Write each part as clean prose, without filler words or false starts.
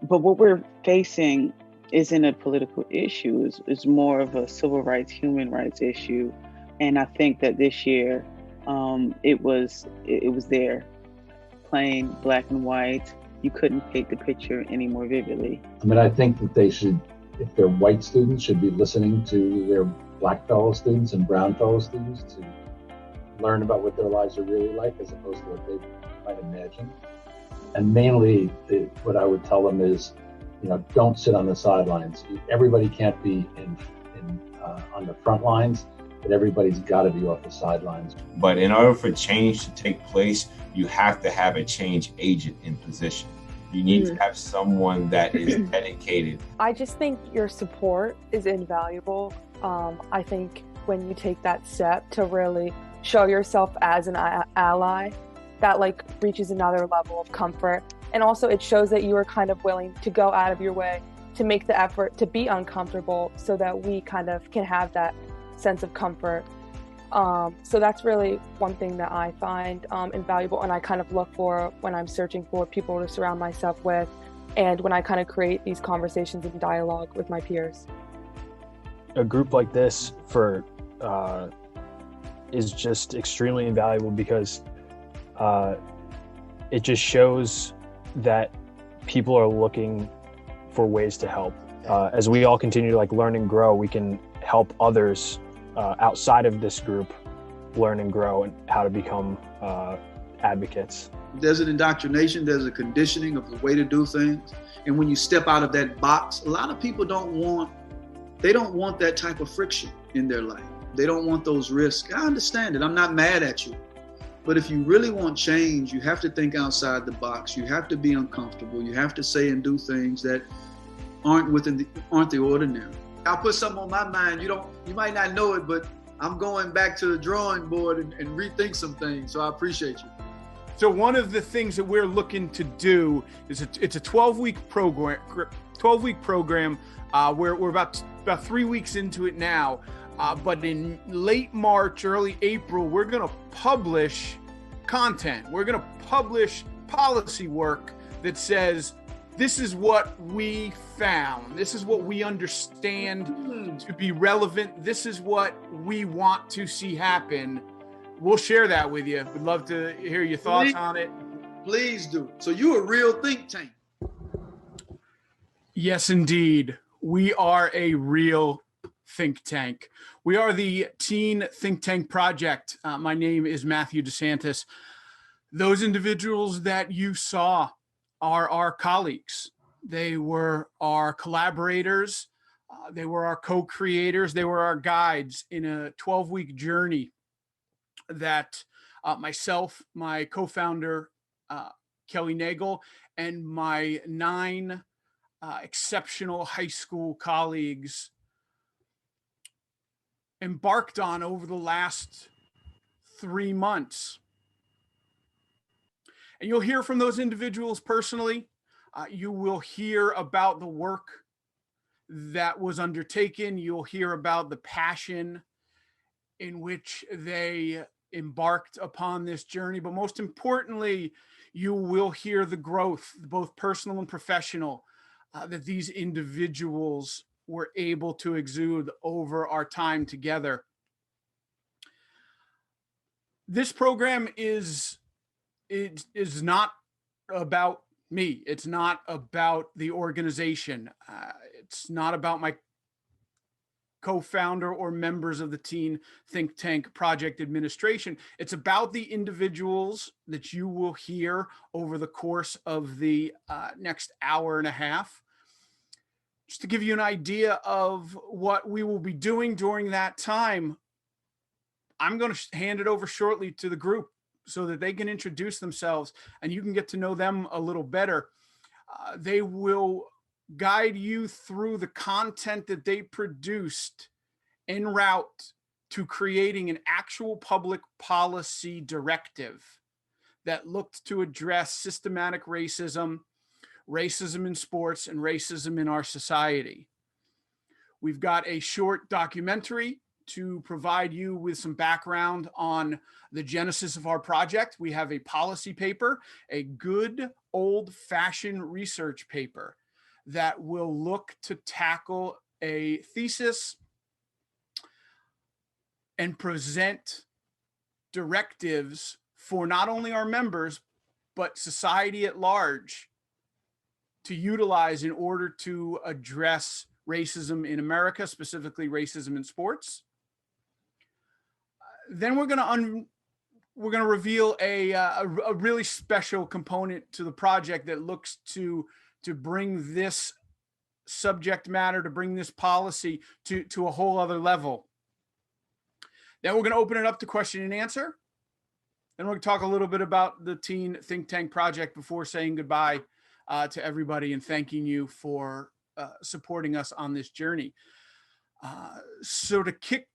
But what we're facing isn't a political issue, it's more of a civil rights, human rights issue. And I think that this year it was there, plain black and white. You couldn't paint the picture any more vividly. I mean, I think that they should, if they're white students, should be listening to their black fellow students and brown fellow students to learn about what their lives are really like, as opposed to what they might imagine. And mainly, what I would tell them is, don't sit on the sidelines. Everybody can't be on the front lines, but everybody's got to be off the sidelines. But in order for change to take place, you have to have a change agent in position. You need to have someone that is dedicated. I just think your support is invaluable. I think when you take that step to really show yourself as an ally, that reaches another level of comfort. And also it shows that you are kind of willing to go out of your way to make the effort to be uncomfortable so that we kind of can have that sense of comfort. So that's really one thing that I find invaluable, and I kind of look for when I'm searching for people to surround myself with, and when I kind of create these conversations and dialogue with my peers. A group like this is just extremely invaluable because it just shows that people are looking for ways to help. As we all continue to learn and grow, we can help others outside of this group learn and grow and how to become advocates. There's an indoctrination, there's a conditioning of the way to do things. And when you step out of that box, a lot of people don't want that type of friction in their life. They don't want those risks. I understand it. I'm not mad at you. But if you really want change, you have to think outside the box. You have to be uncomfortable. You have to say and do things that aren't the ordinary. I'll put something on my mind. You might not know it, but I'm going back to the drawing board and rethink some things. So I appreciate you. So one of the things that we're looking to do is it's a 12-week program. 12-week program. We're about 3 weeks into it now. But in late March, early April, we're going to publish content. We're going to publish policy work that says, this is what we found. This is what we understand to be relevant. This is what we want to see happen. We'll share that with you. We'd love to hear your thoughts on it. Please do. So you're a real think tank. Yes, indeed. We are a real think tank. We are the Teen Think Tank Project. My name is Matthew DeSantis. Those individuals that you saw are our colleagues. They were our collaborators. They were our co-creators. They were our guides in a 12-week journey that myself, my co-founder, Kelly Nagel, and my 9 exceptional high school colleagues embarked on over the last 3 months. And you'll hear from those individuals personally. You will hear about the work that was undertaken. You'll hear about the passion in which they embarked upon this journey. But most importantly, you will hear the growth, both personal and professional, that these individuals were able to exude over our time together. This program is not about me. It's not about the organization. It's not about my co-founder or members of the Teen Think Tank Project Administration. It's about the individuals that you will hear over the course of the next hour and a half. Just to give you an idea of what we will be doing during that time, I'm going to hand it over shortly to the group so that they can introduce themselves and you can get to know them a little better. They will guide you through the content that they produced en route to creating an actual public policy directive that looked to address systematic racism, racism in sports, and racism in our society. We've got a short documentary to provide you with some background on the genesis of our project. We have a policy paper, a good old-fashioned research paper that will look to tackle a thesis and present directives for not only our members, but society at large to utilize in order to address racism in America, specifically racism in sports. Then we're going to reveal a really special component to the project that looks to bring this subject matter, to bring this policy to a whole other level. Then we're going to open it up to question and answer. Then we're going to talk a little bit about the Teen Think Tank Project before saying goodbye to everybody and thanking you for supporting us on this journey. So to kick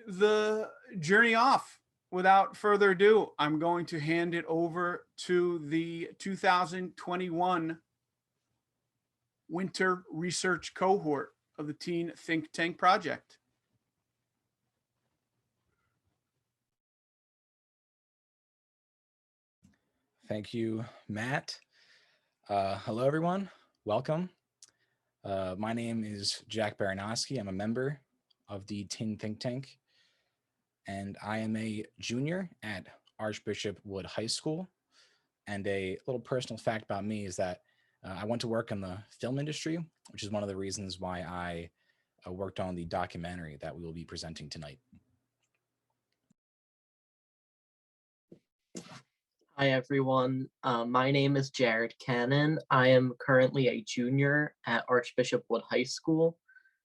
the journey off, without further ado, I'm going to hand it over to the 2021 Winter Research Cohort of the Teen Think Tank Project. Thank you, Matt. Hello, everyone. Welcome. My name is Jack Baranoksi. I'm a member of the Teen Think Tank, and I am a junior at Archbishop Wood High School. And a little personal fact about me is that I went to work in the film industry, which is one of the reasons why I worked on the documentary that we will be presenting tonight. Hi, everyone. My name is Jared Cannon. I am currently a junior at Archbishop Wood High School.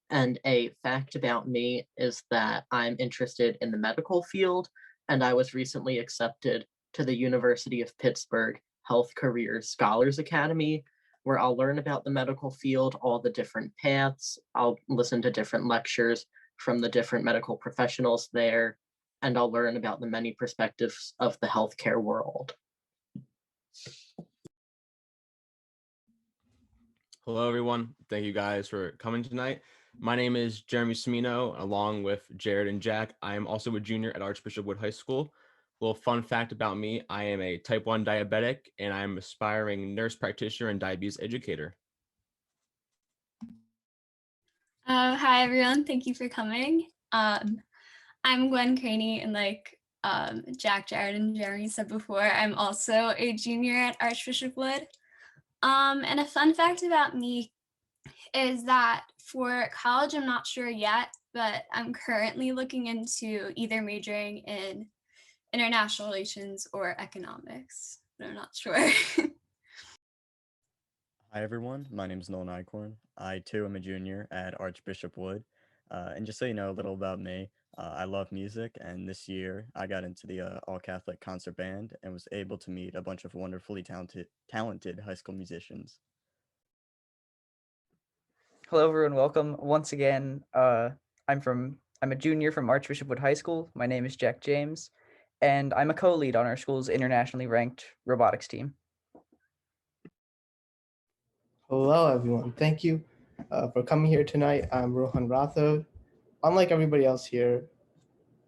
And a fact about me is that I'm interested in the medical field, and I was recently accepted to the University of Pittsburgh Health Careers Scholars Academy, where I'll learn about the medical field, all the different paths. I'll listen to different lectures from the different medical professionals there, and I'll learn about the many perspectives of the healthcare world. Hello, everyone. Thank you guys for coming tonight. My name is Jeremy Cimino, along with Jared and Jack. I am also a junior at Archbishop Wood High School. A little fun fact about me, I am a type 1 diabetic, and I'm an aspiring nurse practitioner and diabetes educator. Hi, everyone. Thank you for coming. I'm Gwyneth Craney, and like Jack, Jared, and Jeremy said before, I'm also a junior at Archbishop Wood. And a fun fact about me is that for college, I'm not sure yet, but I'm currently looking into either majoring in international relations or economics, but I'm not sure. Hi, everyone. My name is Nolan Eichorn. I, too, am a junior at Archbishop Wood. And just so you know a little about me, I love music, and this year I got into the all-Catholic concert band and was able to meet a bunch of wonderfully talented high school musicians. Hello, everyone. Welcome once again. I'm a junior from Archbishop Wood High School. My name is Jack James, and I'm a co-lead on our school's internationally ranked robotics team. Hello, everyone. Thank you for coming here tonight. I'm Rohan Rathod. Unlike everybody else here,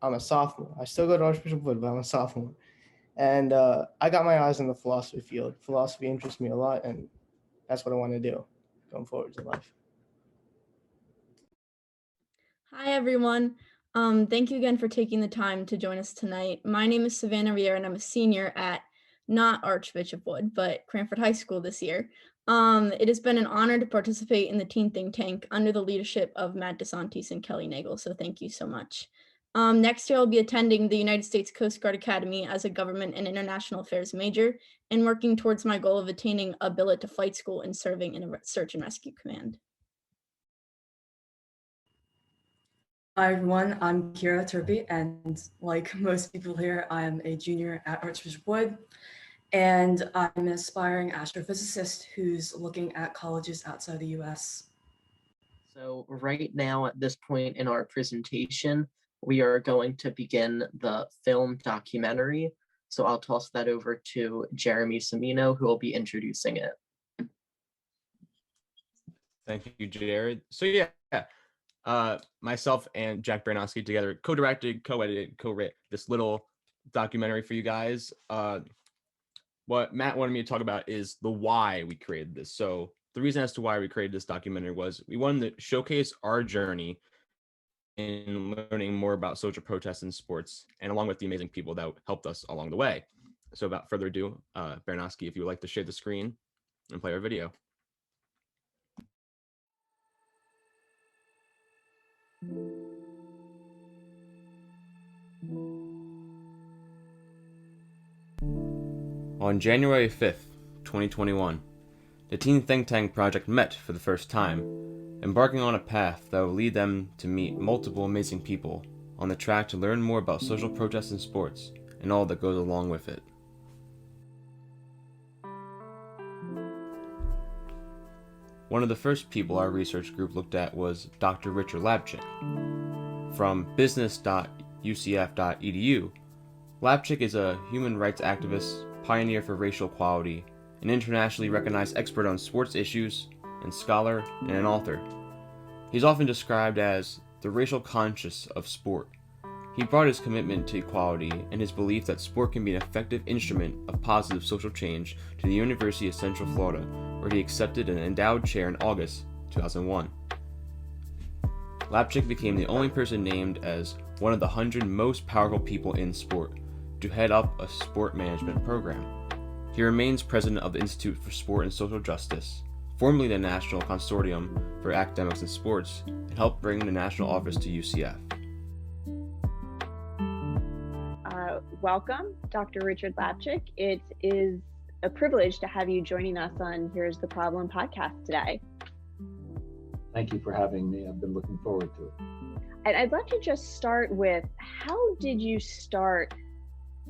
I'm a sophomore. I still go to Archbishop Wood, but I'm a sophomore. And I got my eyes on the philosophy field. Philosophy interests me a lot, and that's what I want to do going forward in life. Hi, everyone. Thank you again for taking the time to join us tonight. My name is Savannah Riera, and I'm a senior at not Archbishop Wood, but Cranford High School this year. It has been an honor to participate in the Teen Think Tank under the leadership of Matt DeSantis and Kelly Nagel, so thank you so much. Next year, I'll be attending the United States Coast Guard Academy as a government and international affairs major and working towards my goal of attaining a billet to flight school and serving in a search and rescue command. Hi, everyone. I'm Kyra Turpie, and like most people here, I am a junior at Archbishop Wood. And I'm an aspiring astrophysicist who's looking at colleges outside the US. So right now at this point in our presentation, we are going to begin the film documentary. So I'll toss that over to Jeremy Cimino, who will be introducing it. Thank you, Jared. So yeah, myself and Jack Baranoksi together co-directed, co-edited, co-wrote this little documentary for you guys. What Matt wanted me to talk about is the why we created this. So the reason as to why we created this documentary was we wanted to showcase our journey in learning more about social protests in sports, and along with the amazing people that helped us along the way. So without further ado, Baranoksi, if you would like to share the screen and play our video. On January 5th, 2021, the Teen Think Tank Project met for the first time, embarking on a path that will lead them to meet multiple amazing people on the track to learn more about social protests in sports and all that goes along with it. One of the first people our research group looked at was Dr. Richard Lapchick. From business.ucf.edu, Lapchick is a human rights activist, pioneer for racial equality, an internationally recognized expert on sports issues, and scholar and an author. He's often described as the racial conscious of sport. He brought his commitment to equality and his belief that sport can be an effective instrument of positive social change to the University of Central Florida, where he accepted an endowed chair in August 2001. Lapchick became the only person named as one of the 100 most powerful people in sport to head up a sport management program. He remains president of the Institute for Sport and Social Justice, formerly the National Consortium for Academics in Sports, and helped bring the national office to UCF. Welcome, Dr. Richard Lapchick. It is a privilege to have you joining us on Here's the Problem podcast today. Thank you for having me. I've been looking forward to it. And I'd love to just start with, how did you start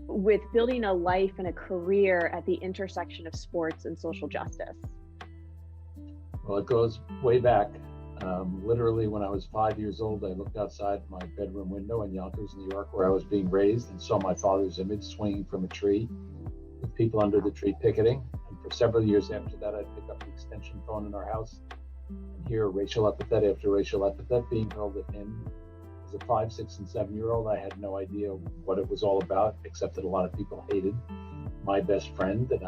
with building a life and a career at the intersection of sports and social justice? Well, it goes way back. Literally, when I was 5 years old, I looked outside my bedroom window in Yonkers, New York, where I was being raised, and saw my father's image swinging from a tree with people under the tree picketing. And for several years after that, I'd pick up the extension phone in our house and hear racial epithet after racial epithet being hurled at him. As a 5, 6, and 7-year-old, I had no idea what it was all about, except that a lot of people hated my best friend. And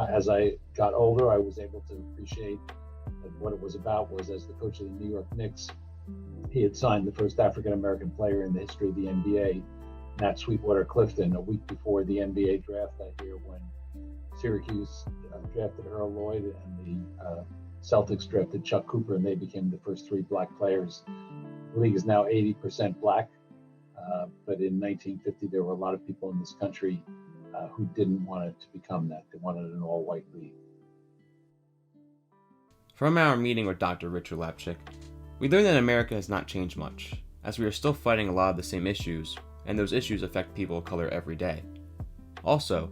as I got older, I was able to appreciate that what it was about was, as the coach of the New York Knicks, he had signed the first African-American player in the history of the NBA, Nat Sweetwater Clifton, a week before the NBA draft that year, when Syracuse drafted Earl Lloyd and the Celtics drafted Chuck Cooper, and they became the first 3 black players. The league is now 80% black, but in 1950, there were a lot of people in this country who didn't want it to become that. They wanted an all-white league. From our meeting with Dr. Richard Lapchick, we learned that America has not changed much, as we are still fighting a lot of the same issues, and those issues affect people of color every day. Also,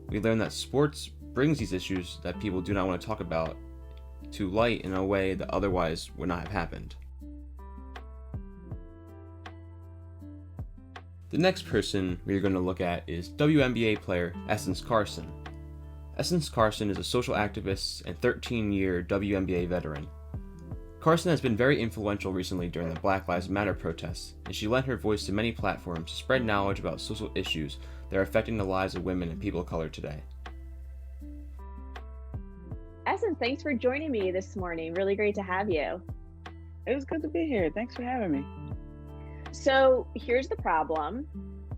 we learned that sports brings these issues that people do not want to talk about to light in a way that otherwise would not have happened. The next person we are going to look at is WNBA player Essence Carson. Essence Carson is a social activist and 13-year WNBA veteran. Carson has been very influential recently during the Black Lives Matter protests, and she lent her voice to many platforms to spread knowledge about social issues that are affecting the lives of women and people of color today. Essence, thanks for joining me this morning. Really great to have you. It was good to be here. Thanks for having me. So here's the problem: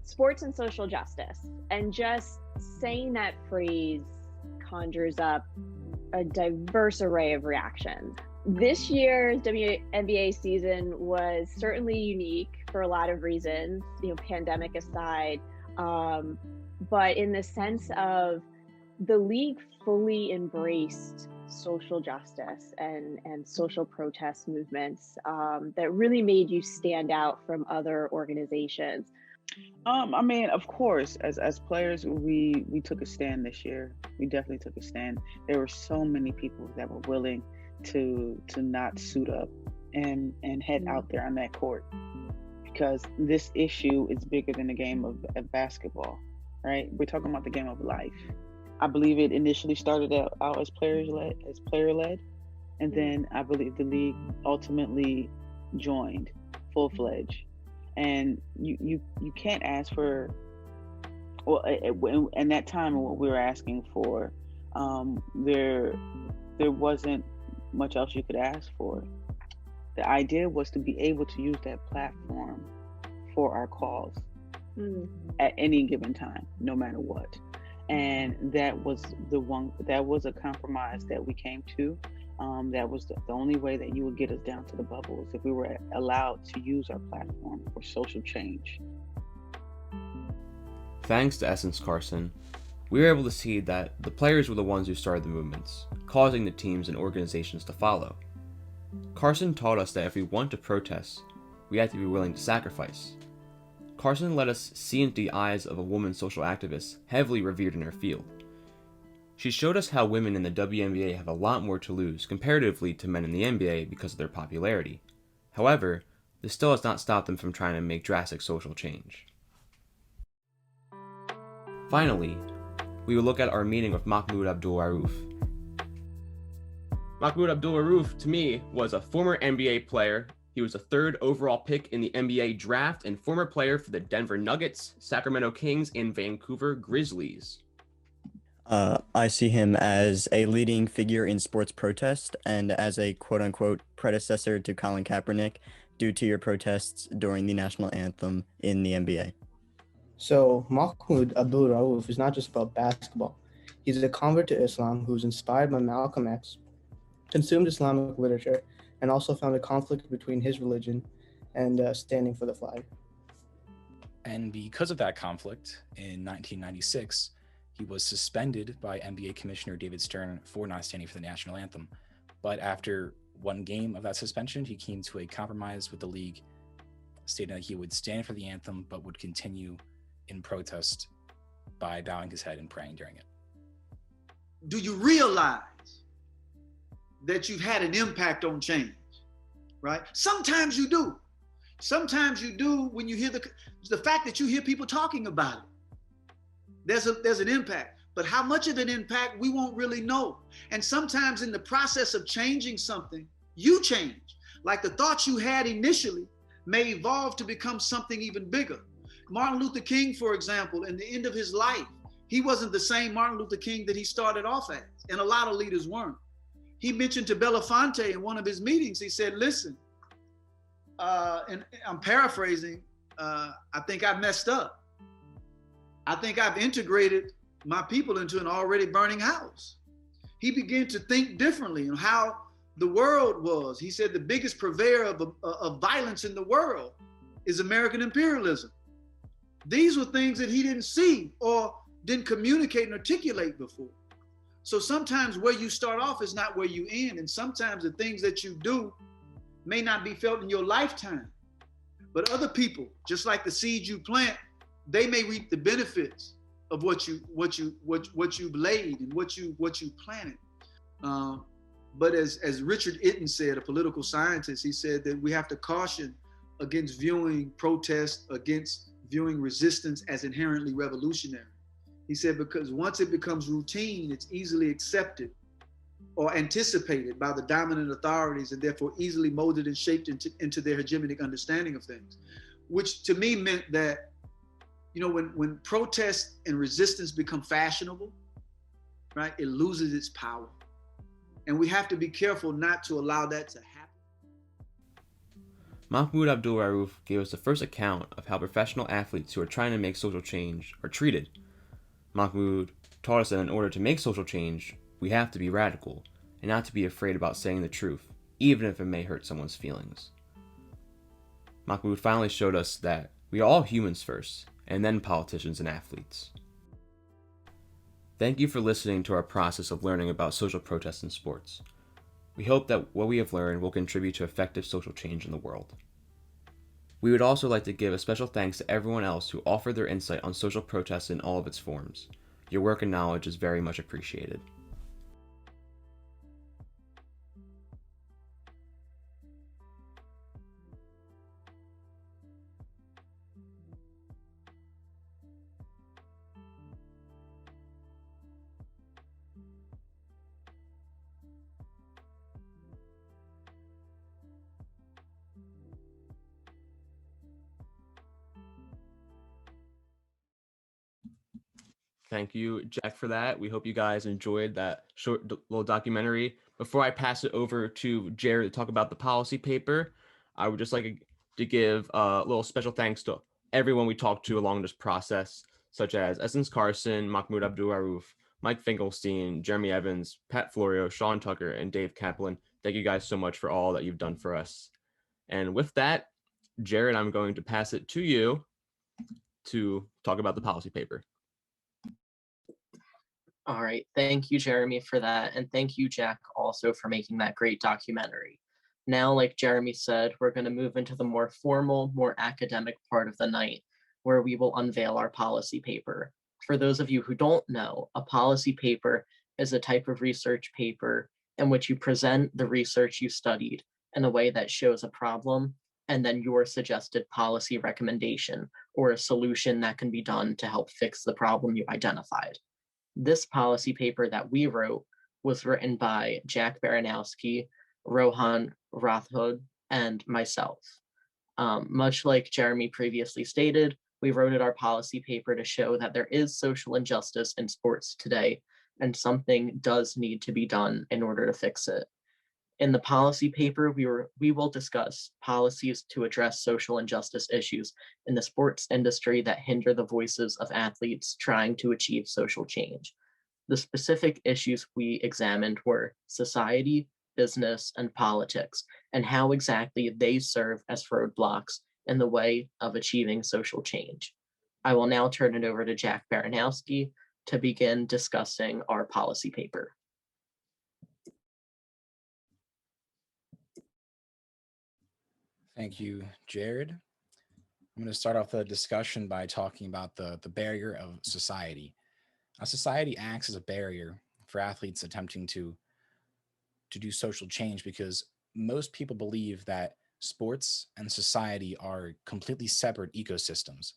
sports and social justice. And just saying that phrase conjures up a diverse array of reactions. This year's WNBA season was certainly unique for a lot of reasons, pandemic aside, but in the sense of the league fully embraced social justice and social protest movements that really made you stand out from other organizations. I mean, of course, as players, we took a stand this year. We definitely took a stand. There were so many people that were willing to not suit up and head out there on that court, because this issue is bigger than the game of basketball, right? We're talking about the game of life. I believe it initially started out as player-led, and then I believe the league ultimately joined full-fledged. And you can't ask for, well, in that time, what we were asking for, there there wasn't much else you could ask for. The idea was to be able to use that platform for our cause at any given time, no matter what. And that was a compromise that we came to. That was the only way that you would get us down to the bubble is if we were allowed to use our platform for social change. Thanks to Essence Carson, we were able to see that the players were the ones who started the movements, causing the teams and organizations to follow. Carson taught us that if we want to protest, we have to be willing to sacrifice. Carson let us see into the eyes of a woman social activist heavily revered in her field. She showed us how women in the WNBA have a lot more to lose comparatively to men in the NBA because of their popularity. However, this still has not stopped them from trying to make drastic social change. Finally, we will look at our meeting with Mahmoud Abdul-Rauf. Mahmoud Abdul-Rauf, to me, was a former NBA player. He was a 3rd overall pick in the NBA draft and former player for the Denver Nuggets, Sacramento Kings, and Vancouver Grizzlies. I see him as a leading figure in sports protest and as a quote-unquote predecessor to Colin Kaepernick due to your protests during the national anthem in the NBA. So Mahmoud Abdul-Rauf is not just about basketball. He's a convert to Islam who's inspired by Malcolm X, consumed Islamic literature, and also found a conflict between his religion and standing for the flag. And because of that conflict, in 1996, he was suspended by NBA Commissioner David Stern for not standing for the national anthem. But after one game of that suspension, he came to a compromise with the league, stating that he would stand for the anthem but would continue in protest by bowing his head and praying during it. Do you realize that you've had an impact on change, right? Sometimes you do. Sometimes you do when you hear the fact that you hear people talking about it. There's an impact, but how much of an impact we won't really know. And sometimes in the process of changing something, you change. Like the thoughts you had initially may evolve to become something even bigger. Martin Luther King, for example, in the end of his life, he wasn't the same Martin Luther King that he started off as, and a lot of leaders weren't. He mentioned to Belafonte in one of his meetings, he said, listen, and I'm paraphrasing, I think I messed up. I think I've integrated my people into an already burning house. He began to think differently on how the world was. He said the biggest purveyor of violence in the world is American imperialism. These were things that he didn't see or didn't communicate and articulate before. So sometimes where you start off is not where you end. And sometimes the things that you do may not be felt in your lifetime. But other people, just like the seeds you plant, they may reap the benefits of what you laid and what you planted. But as Richard Itten said, a political scientist, he said that we have to caution against viewing protest, against viewing resistance as inherently revolutionary. He said, because once it becomes routine, it's easily accepted or anticipated by the dominant authorities and therefore easily molded and shaped into their hegemonic understanding of things, which to me meant that, you know, when protest and resistance become fashionable, right, it loses its power. And we have to be careful not to allow that to happen. Mahmoud Abdul-Rauf gave us the first account of how professional athletes who are trying to make social change are treated. Mahmoud taught us that in order to make social change, we have to be radical and not to be afraid about saying the truth, even if it may hurt someone's feelings. Mahmoud finally showed us that we are all humans first, and then politicians and athletes. Thank you for listening to our process of learning about social protest in sports. We hope that what we have learned will contribute to effective social change in the world. We would also like to give a special thanks to everyone else who offered their insight on social protest in all of its forms. Your work and knowledge is very much appreciated. Thank you, Jack, for that. We hope you guys enjoyed that short little documentary. Before I pass it over to Jared to talk about the policy paper, I would just like to give a little special thanks to everyone we talked to along this process, such as Essence Carson, Mahmoud Abdul Aruf, Mike Finkelstein, Jeremy Evans, Pat Florio, Sean Tucker, and Dave Kaplan. Thank you guys so much for all that you've done for us. And with that, Jared, I'm going to pass it to you to talk about the policy paper. All right. Thank you, Jeremy, for that. And thank you, Jack, also for making that great documentary. Now, like Jeremy said, we're going to move into the more formal, more academic part of the night, where we will unveil our policy paper. For those of you who don't know, a policy paper is a type of research paper in which you present the research you studied in a way that shows a problem and then your suggested policy recommendation or a solution that can be done to help fix the problem you identified. This policy paper that we wrote was written by Jack Baranoksi, Rohan Rathod, and myself. Much like Jeremy previously stated, we wrote our policy paper to show that there is social injustice in sports today, and something does need to be done in order to fix it. In the policy paper, we will discuss policies to address social injustice issues in the sports industry that hinder the voices of athletes trying to achieve social change. The specific issues we examined were society, business, and politics, and how exactly they serve as roadblocks in the way of achieving social change. I will now turn it over to Jack Baranowski to begin discussing our policy paper. Thank you, Jared. I'm going to start off the discussion by talking about the barrier of society. Now, society acts as a barrier for athletes attempting to do social change because most people believe that sports and society are completely separate ecosystems.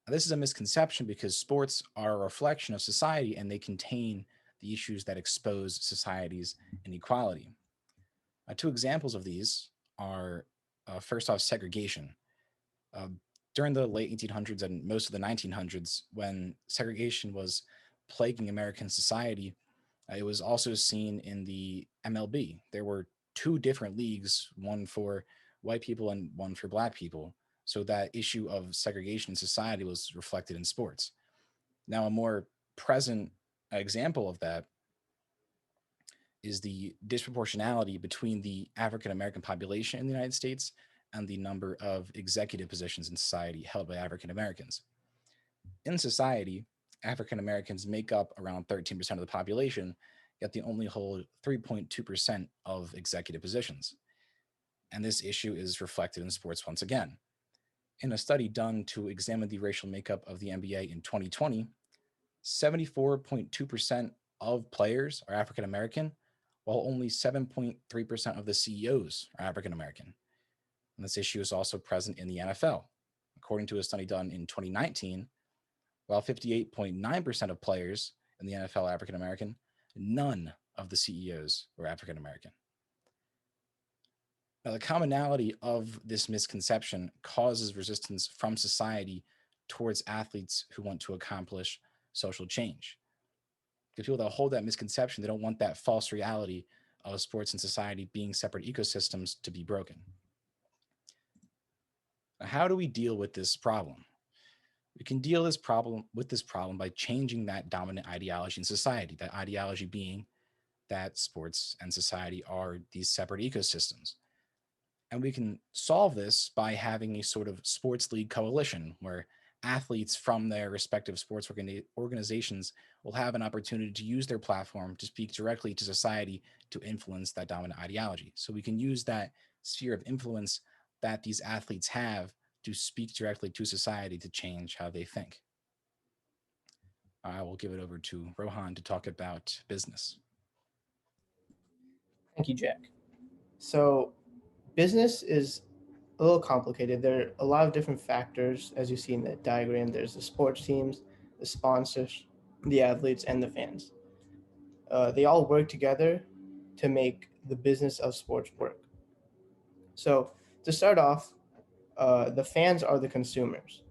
Now, this is a misconception because sports are a reflection of society and they contain the issues that expose society's inequality. Two examples of these are first off, segregation. During the late 1800s and most of the 1900s, when segregation was plaguing American society, it was also seen in the MLB. There were two different leagues, one for white people and one for black people. So that issue of segregation in society was reflected in sports. Now, a more present example of that is the disproportionality between the African American population in the United States and the number of executive positions in society held by African Americans. In society, African Americans make up around 13% of the population, yet they only hold 3.2% of executive positions. And this issue is reflected in sports once again. In a study done to examine the racial makeup of the NBA in 2020, 74.2% of players are African American, while only 7.3% of the CEOs are African American. And this issue is also present in the NFL. According to a study done in 2019, while 58.9% of players in the NFL are African American, none of the CEOs were African American. Now, the commonality of this misconception causes resistance from society towards athletes who want to accomplish social change. The people that hold that misconception, they don't want that false reality of sports and society being separate ecosystems to be broken. Now, how do we deal with this problem? We can deal with this problem by changing that dominant ideology in society, that ideology being that sports and society are these separate ecosystems. And we can solve this by having a sort of sports league coalition where athletes from their respective sports organizations will have an opportunity to use their platform to speak directly to society to influence that dominant ideology. So we can use that sphere of influence that these athletes have to speak directly to society to change how they think. I will give it over to Rohan to talk about business. Thank you, Jack. So business is a little complicated. There are a lot of different factors, as you see in the diagram. There's the sports teams, the sponsors, the athletes, and the fans. They all work together to make the business of sports work. So to start off, the fans are the consumers.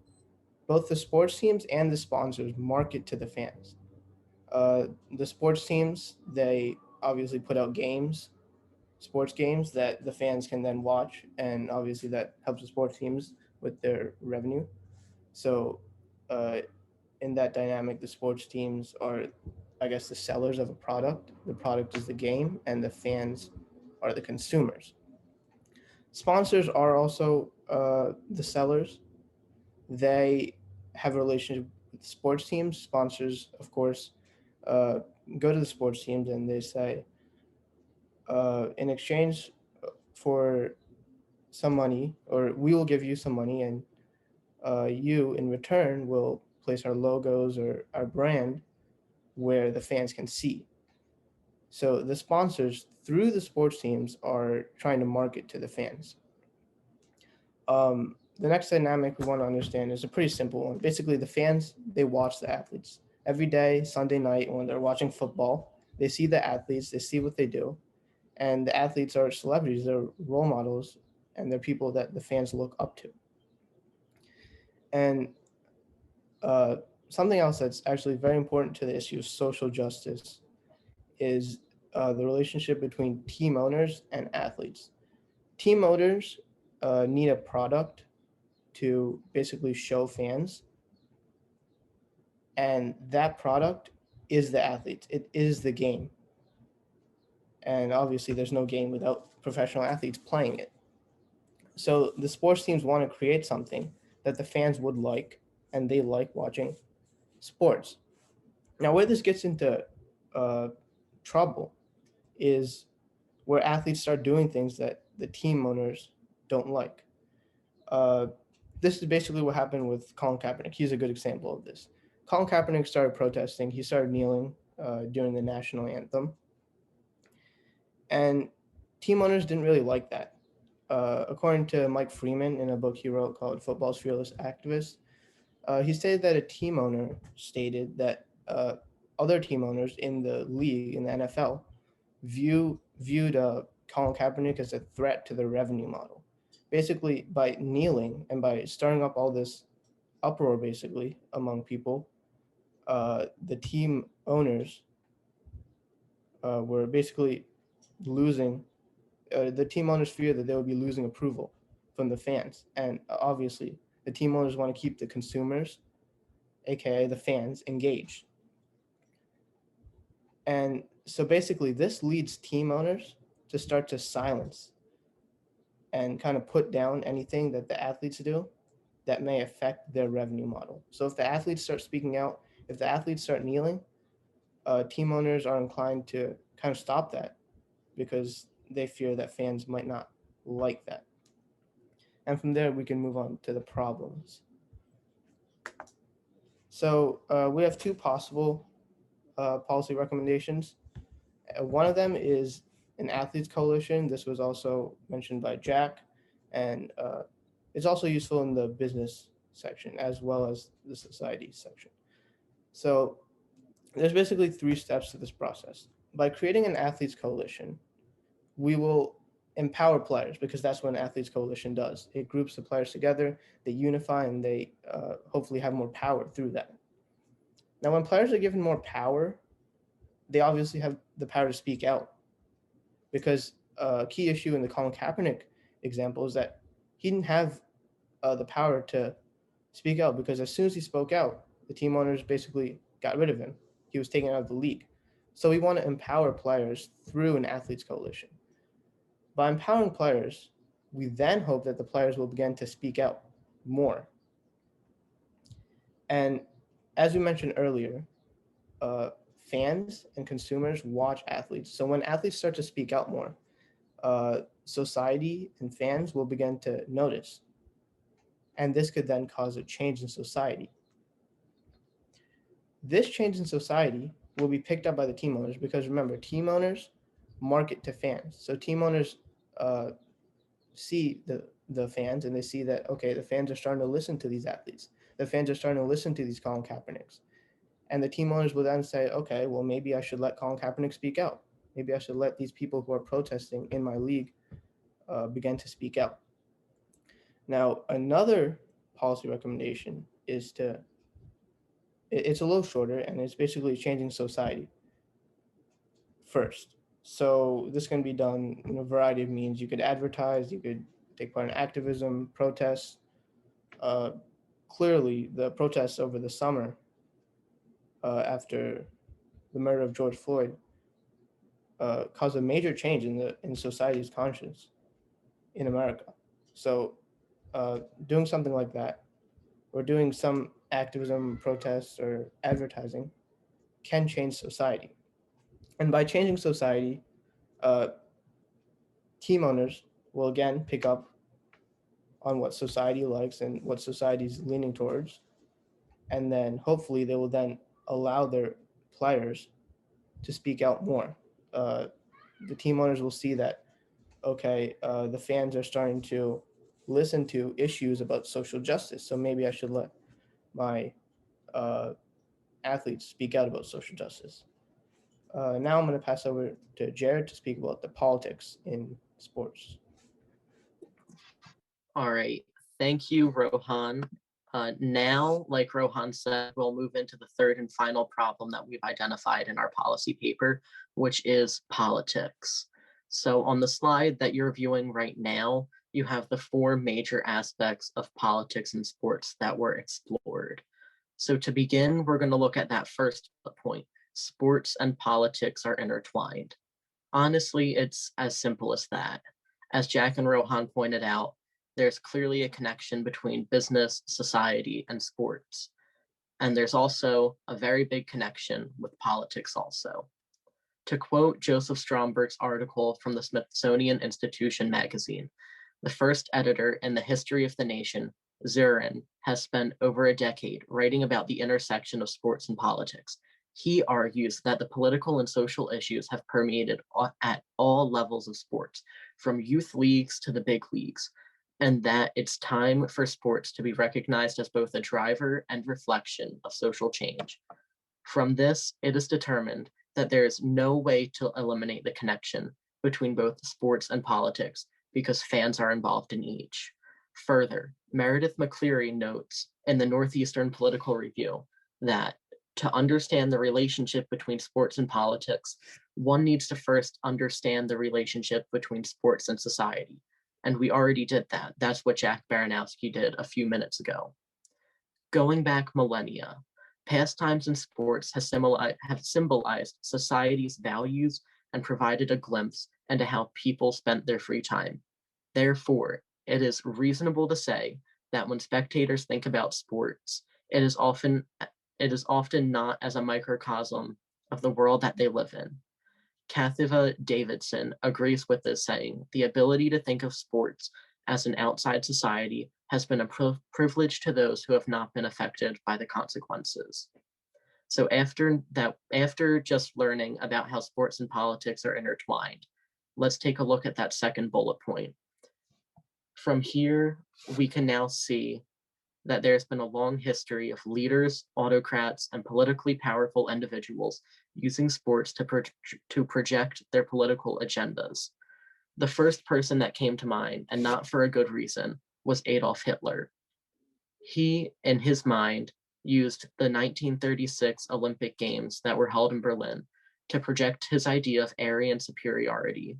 both the sports teams and the sponsors market to the fans. The sports teams, they obviously put out sports games that the fans can then watch, and obviously that helps the sports teams with their revenue. So, in that dynamic, the sports teams are, I guess, the sellers of a product. The product is the game, and the fans are the consumers. Sponsors are also the sellers. They have a relationship with sports teams. Sponsors, of course, uh, go to the sports teams and they say, in exchange for some money, or we will give you some money, and you in return will place our logos or our brand where the fans can see. So the sponsors through the sports teams are trying to market to the fans. The next dynamic we want to understand is a pretty simple one. Basically, the fans, they watch the athletes every day, Sunday night when they're watching football. They see the athletes, they see what they do, and the athletes are celebrities, they're role models, and they're people that the fans look up to. And something else that's actually very important to the issue of social justice is the relationship between team owners and athletes. Team owners need a product to basically show fans, and that product is the athletes. It is the game. And obviously, there's no game without professional athletes playing it. So the sports teams want to create something that the fans would like, and they like watching sports. Now, where this gets into trouble is where athletes start doing things that the team owners don't like. This is basically what happened with Colin Kaepernick. He's a good example of this. Colin Kaepernick started protesting. He started kneeling during the national anthem. And team owners didn't really like that. According to Mike Freeman in a book he wrote called Football's Fearless Activist, he stated that a team owner stated that other team owners in the league, in the NFL, viewed Colin Kaepernick as a threat to their revenue model. Basically, by kneeling and by stirring up all this uproar, basically, among people, the team owners were basically losing, the team owners fear that they would be losing approval from the fans. And obviously, the team owners want to keep the consumers, aka the fans, engaged. And so basically, this leads team owners to start to silence and kind of put down anything that the athletes do that may affect their revenue model. So if the athletes start speaking out, if the athletes start kneeling, team owners are inclined to kind of stop that because they fear that fans might not like that. And from there, we can move on to the problems. So we have two possible policy recommendations. One of them is an athletes coalition. This was also mentioned by Jack, and it's also useful in the business section as well as the society section. So there's basically 3 steps to this process. By creating an athletes coalition, we will empower players, because that's what an athletes coalition does. It groups the players together, they unify, and they hopefully have more power through that. Now, when players are given more power, they obviously have the power to speak out, because a key issue in the Colin Kaepernick example is that he didn't have the power to speak out, because as soon as he spoke out, the team owners basically got rid of him. He was taken out of the league. So we want to empower players through an athletes coalition. By empowering players, we then hope that the players will begin to speak out more. And as we mentioned earlier, fans and consumers watch athletes. So when athletes start to speak out more, society and fans will begin to notice. And this could then cause a change in society. This change in society will be picked up by the team owners, because remember, team owners market to fans. So team owners see the fans, and they see that, okay, the fans are starting to listen to these athletes. The fans are starting to listen to these Colin Kaepernicks. And the team owners will then say, okay, well, maybe I should let Colin Kaepernick speak out. Maybe I should let these people who are protesting in my league begin to speak out. Now, another policy recommendation is it's a little shorter, and it's basically changing society first. So this can be done in a variety of means. You could advertise, you could take part in activism, protests. Clearly, the protests over the summer after the murder of George Floyd caused a major change in society's conscience in America. So doing something like that, or doing some activism, protests, or advertising can change society. And by changing society, team owners will again pick up on what society likes and what society is leaning towards. And then hopefully they will then allow their players to speak out more. The team owners will see that, okay, the fans are starting to listen to issues about social justice. So maybe I should let my athletes speak out about social justice. Now I'm going to pass over to Jared to speak about the politics in sports. All right. Thank you, Rohan. Now, like Rohan said, we'll move into the third and final problem that we've identified in our policy paper, which is politics. So on the slide that you're viewing right now, you have the four major aspects of politics and sports that were explored. So to begin, we're going to look at that first point. Sports and politics are intertwined. Honestly, it's as simple as that. As Jack and Rohan pointed out, there's clearly a connection between business, society, and sports. And there's also a very big connection with politics also. To quote Joseph Stromberg's article from the Smithsonian Institution magazine, the first editor in the history of the nation, Zurin, has spent over a decade writing about the intersection of sports and politics. He argues that the political and social issues have permeated at all levels of sports, from youth leagues to the big leagues, and that it's time for sports to be recognized as both a driver and reflection of social change. From this, it is determined that there is no way to eliminate the connection between both sports and politics because fans are involved in each. Further, Meredith McCleary notes in the Northeastern Political Review that to understand the relationship between sports and politics, one needs to first understand the relationship between sports and society. And we already did that. That's what Jack Baranoksi did a few minutes ago. Going back millennia, pastimes and sports have symbolized society's values and provided a glimpse into how people spent their free time. Therefore, it is reasonable to say that when spectators think about sports, it is often not as a microcosm of the world that they live in. Kathiva Davidson agrees with this, saying, the ability to think of sports as an outside society has been a privilege to those who have not been affected by the consequences. So after just learning about how sports and politics are intertwined, let's take a look at that second bullet point. From here, we can now see that there's been a long history of leaders, autocrats, and politically powerful individuals using sports to project their political agendas. The first person that came to mind, and not for a good reason, was Adolf Hitler. He, in his mind, used the 1936 Olympic Games that were held in Berlin to project his idea of Aryan superiority.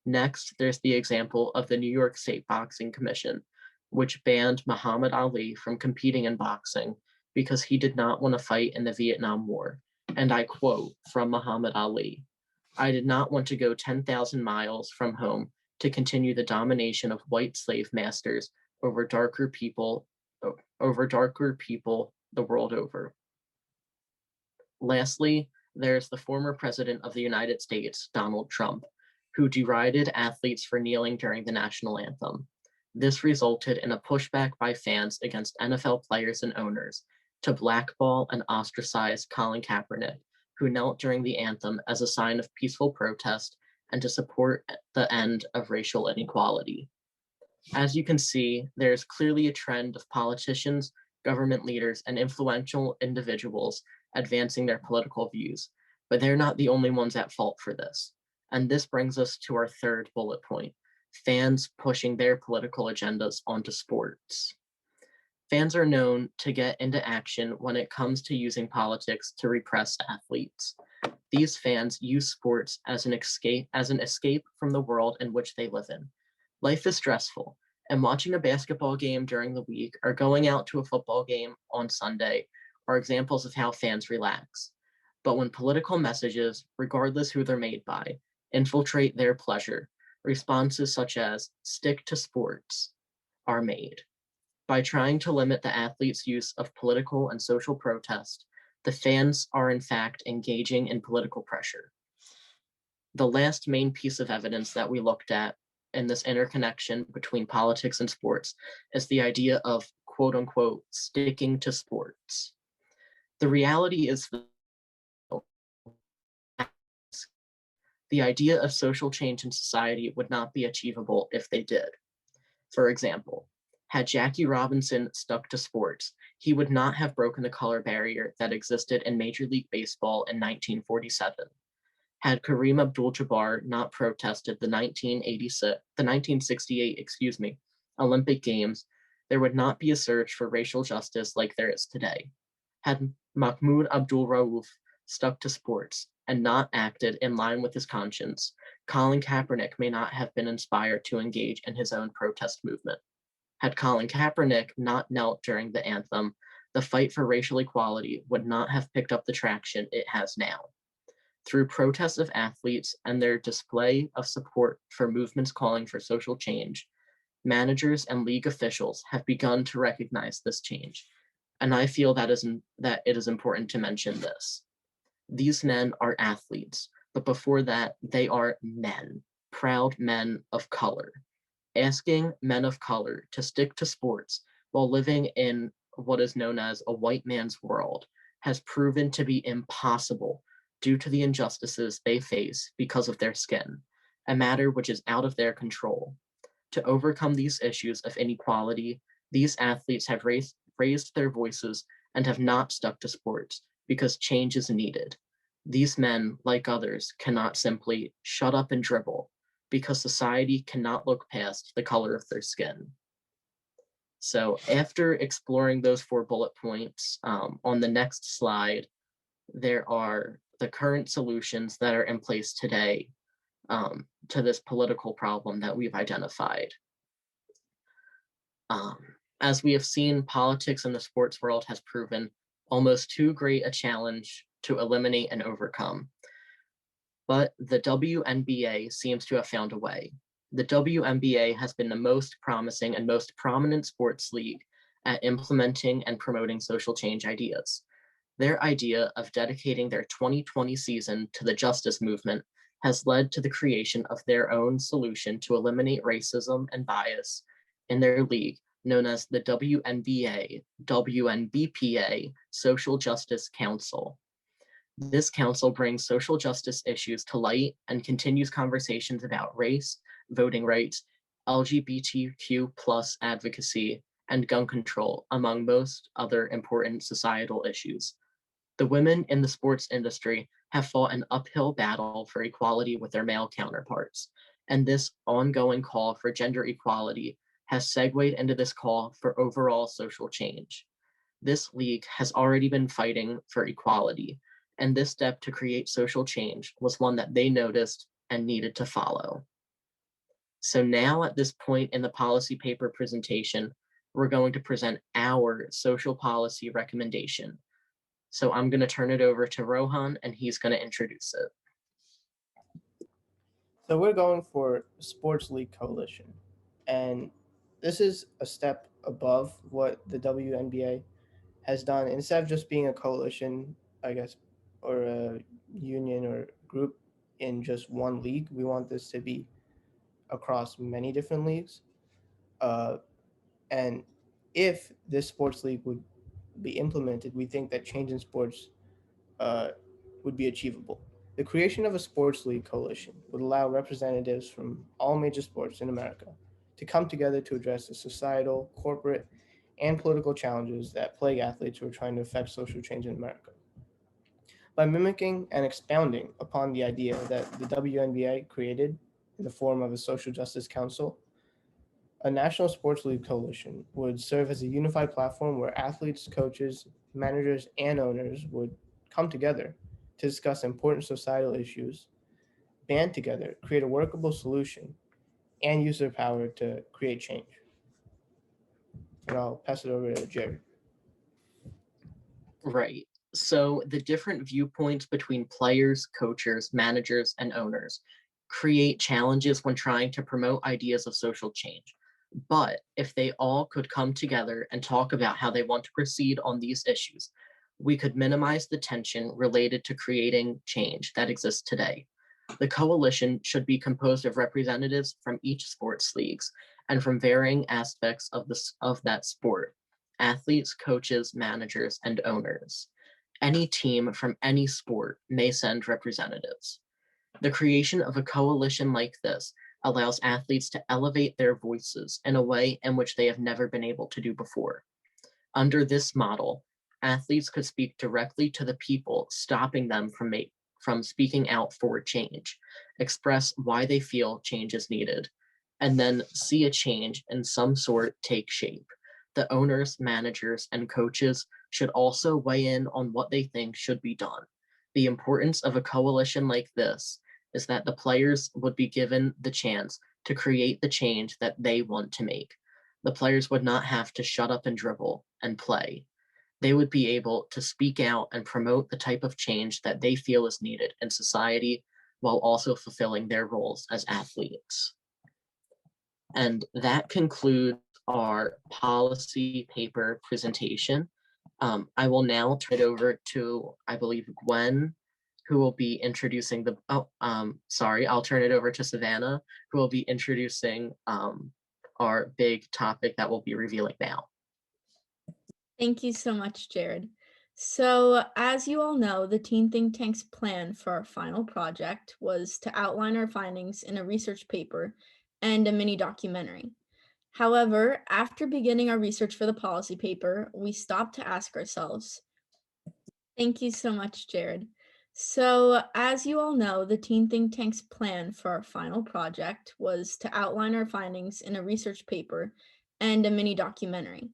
Next, there's the example of the New York State Boxing Commission, which banned Muhammad Ali from competing in boxing because he did not want to fight in the Vietnam War. And I quote from Muhammad Ali, "I did not want to go 10,000 miles from home to continue the domination of white slave masters over darker people the world over." Lastly, there's the former president of the United States, Donald Trump, who derided athletes for kneeling during the national anthem. This resulted in a pushback by fans against NFL players and owners to blackball and ostracize Colin Kaepernick, who knelt during the anthem as a sign of peaceful protest and to support the end of racial inequality. As you can see, there's clearly a trend of politicians, government leaders, and influential individuals advancing their political views, but they're not the only ones at fault for this. And this brings us to our third bullet point: fans pushing their political agendas onto sports. Fans are known to get into action when it comes to using politics to repress athletes. These fans use sports as an escape from the world in which they live in. Life is stressful, and watching a basketball game during the week or going out to a football game on Sunday are examples of how fans relax. But when political messages, regardless who they're made by, infiltrate their pleasure, responses such as "stick to sports" are made. By trying to limit the athletes' use of political and social protest, the fans are in fact engaging in political pressure. The last main piece of evidence that we looked at in this interconnection between politics and sports is the idea of quote unquote sticking to sports. The reality is the idea of social change in society would not be achievable if they did. For example, had Jackie Robinson stuck to sports, he would not have broken the color barrier that existed in Major League Baseball in 1947. Had Kareem Abdul-Jabbar not protested the 1968, Olympic Games, there would not be a search for racial justice like there is today. Had Mahmoud Abdul-Rauf stuck to sports and not acted in line with his conscience, Colin Kaepernick may not have been inspired to engage in his own protest movement. Had Colin Kaepernick not knelt during the anthem, the fight for racial equality would not have picked up the traction it has now. Through protests of athletes and their display of support for movements calling for social change, managers and league officials have begun to recognize this change. And I feel that it is important to mention this. These men are athletes, but before that, they are men, proud men of color. Asking men of color to stick to sports while living in what is known as a white man's world has proven to be impossible due to the injustices they face because of their skin, a matter which is out of their control. To overcome these issues of inequality, these athletes have raised their voices and have not stuck to sports because change is needed. These men, like others, cannot simply shut up and dribble because society cannot look past the color of their skin. So after exploring those 4 bullet points, on the next slide, there are the current solutions that are in place today to this political problem that we've identified. As we have seen, politics in the sports world has proven almost too great a challenge to eliminate and overcome. But the WNBA seems to have found a way. The WNBA has been the most promising and most prominent sports league at implementing and promoting social change ideas. Their idea of dedicating their 2020 season to the justice movement has led to the creation of their own solution to eliminate racism and bias in their league, known as the WNBPA Social Justice Council. This council brings social justice issues to light and continues conversations about race, voting rights, LGBTQ+ advocacy, and gun control, among most other important societal issues. The women in the sports industry have fought an uphill battle for equality with their male counterparts, and this ongoing call for gender equality has segued into this call for overall social change. This league has already been fighting for equality, and this step to create social change was one that they noticed and needed to follow. So now at this point in the policy paper presentation, we're going to present our social policy recommendation. So I'm going to turn it over to Rohan, and he's going to introduce it. So we're going for Sports League Coalition. And this is a step above what the WNBA has done. Instead of just being a coalition, I guess, or a union or group in just one league, we want this to be across many different leagues. And if this sports league would be implemented, we think that change in sports would be achievable. The creation of a sports league coalition would allow representatives from all major sports in America to come together to address the societal, corporate, and political challenges that plague athletes who are trying to affect social change in America. By mimicking and expounding upon the idea that the WNBA created in the form of a social justice council, A National Sports League coalition would serve as a unified platform where athletes, coaches, managers, and owners would come together to discuss important societal issues, band together, create a workable solution, and use their power to create change. And I'll pass it over to Jerry. Right. So the different viewpoints between players, coaches, managers, and owners create challenges when trying to promote ideas of social change. But if they all could come together and talk about how they want to proceed on these issues, we could minimize the tension related to creating change that exists today. The coalition should be composed of representatives from each sports leagues and from varying aspects of that sport: athletes, coaches, managers, and owners. Any team from any sport may send representatives. The creation of a coalition like this allows athletes to elevate their voices in a way in which they have never been able to do before. Under this model, athletes could speak directly to the people stopping them from speaking out for change, express why they feel change is needed, and then see a change in some sort take shape. The owners, managers, and coaches should also weigh in on what they think should be done. The importance of a coalition like this is that the players would be given the chance to create the change that they want to make. The players would not have to shut up and dribble and play. They would be able to speak out and promote the type of change that they feel is needed in society while also fulfilling their roles as athletes. And that concludes our policy paper presentation. I will now turn it over to, I believe, Gwen, who will be introducing I'll turn it over to Savannah, who will be introducing our big topic that we'll be revealing now. Thank you so much, Jared. So, as you all know, the Teen Think Tank's plan for our final project was to outline our findings in a research paper and a mini documentary. However, after beginning our research for the policy paper, we stopped to ask ourselves. Thank you so much, Jared. So, as you all know, the Teen Think Tank's plan for our final project was to outline our findings in a research paper and a mini documentary.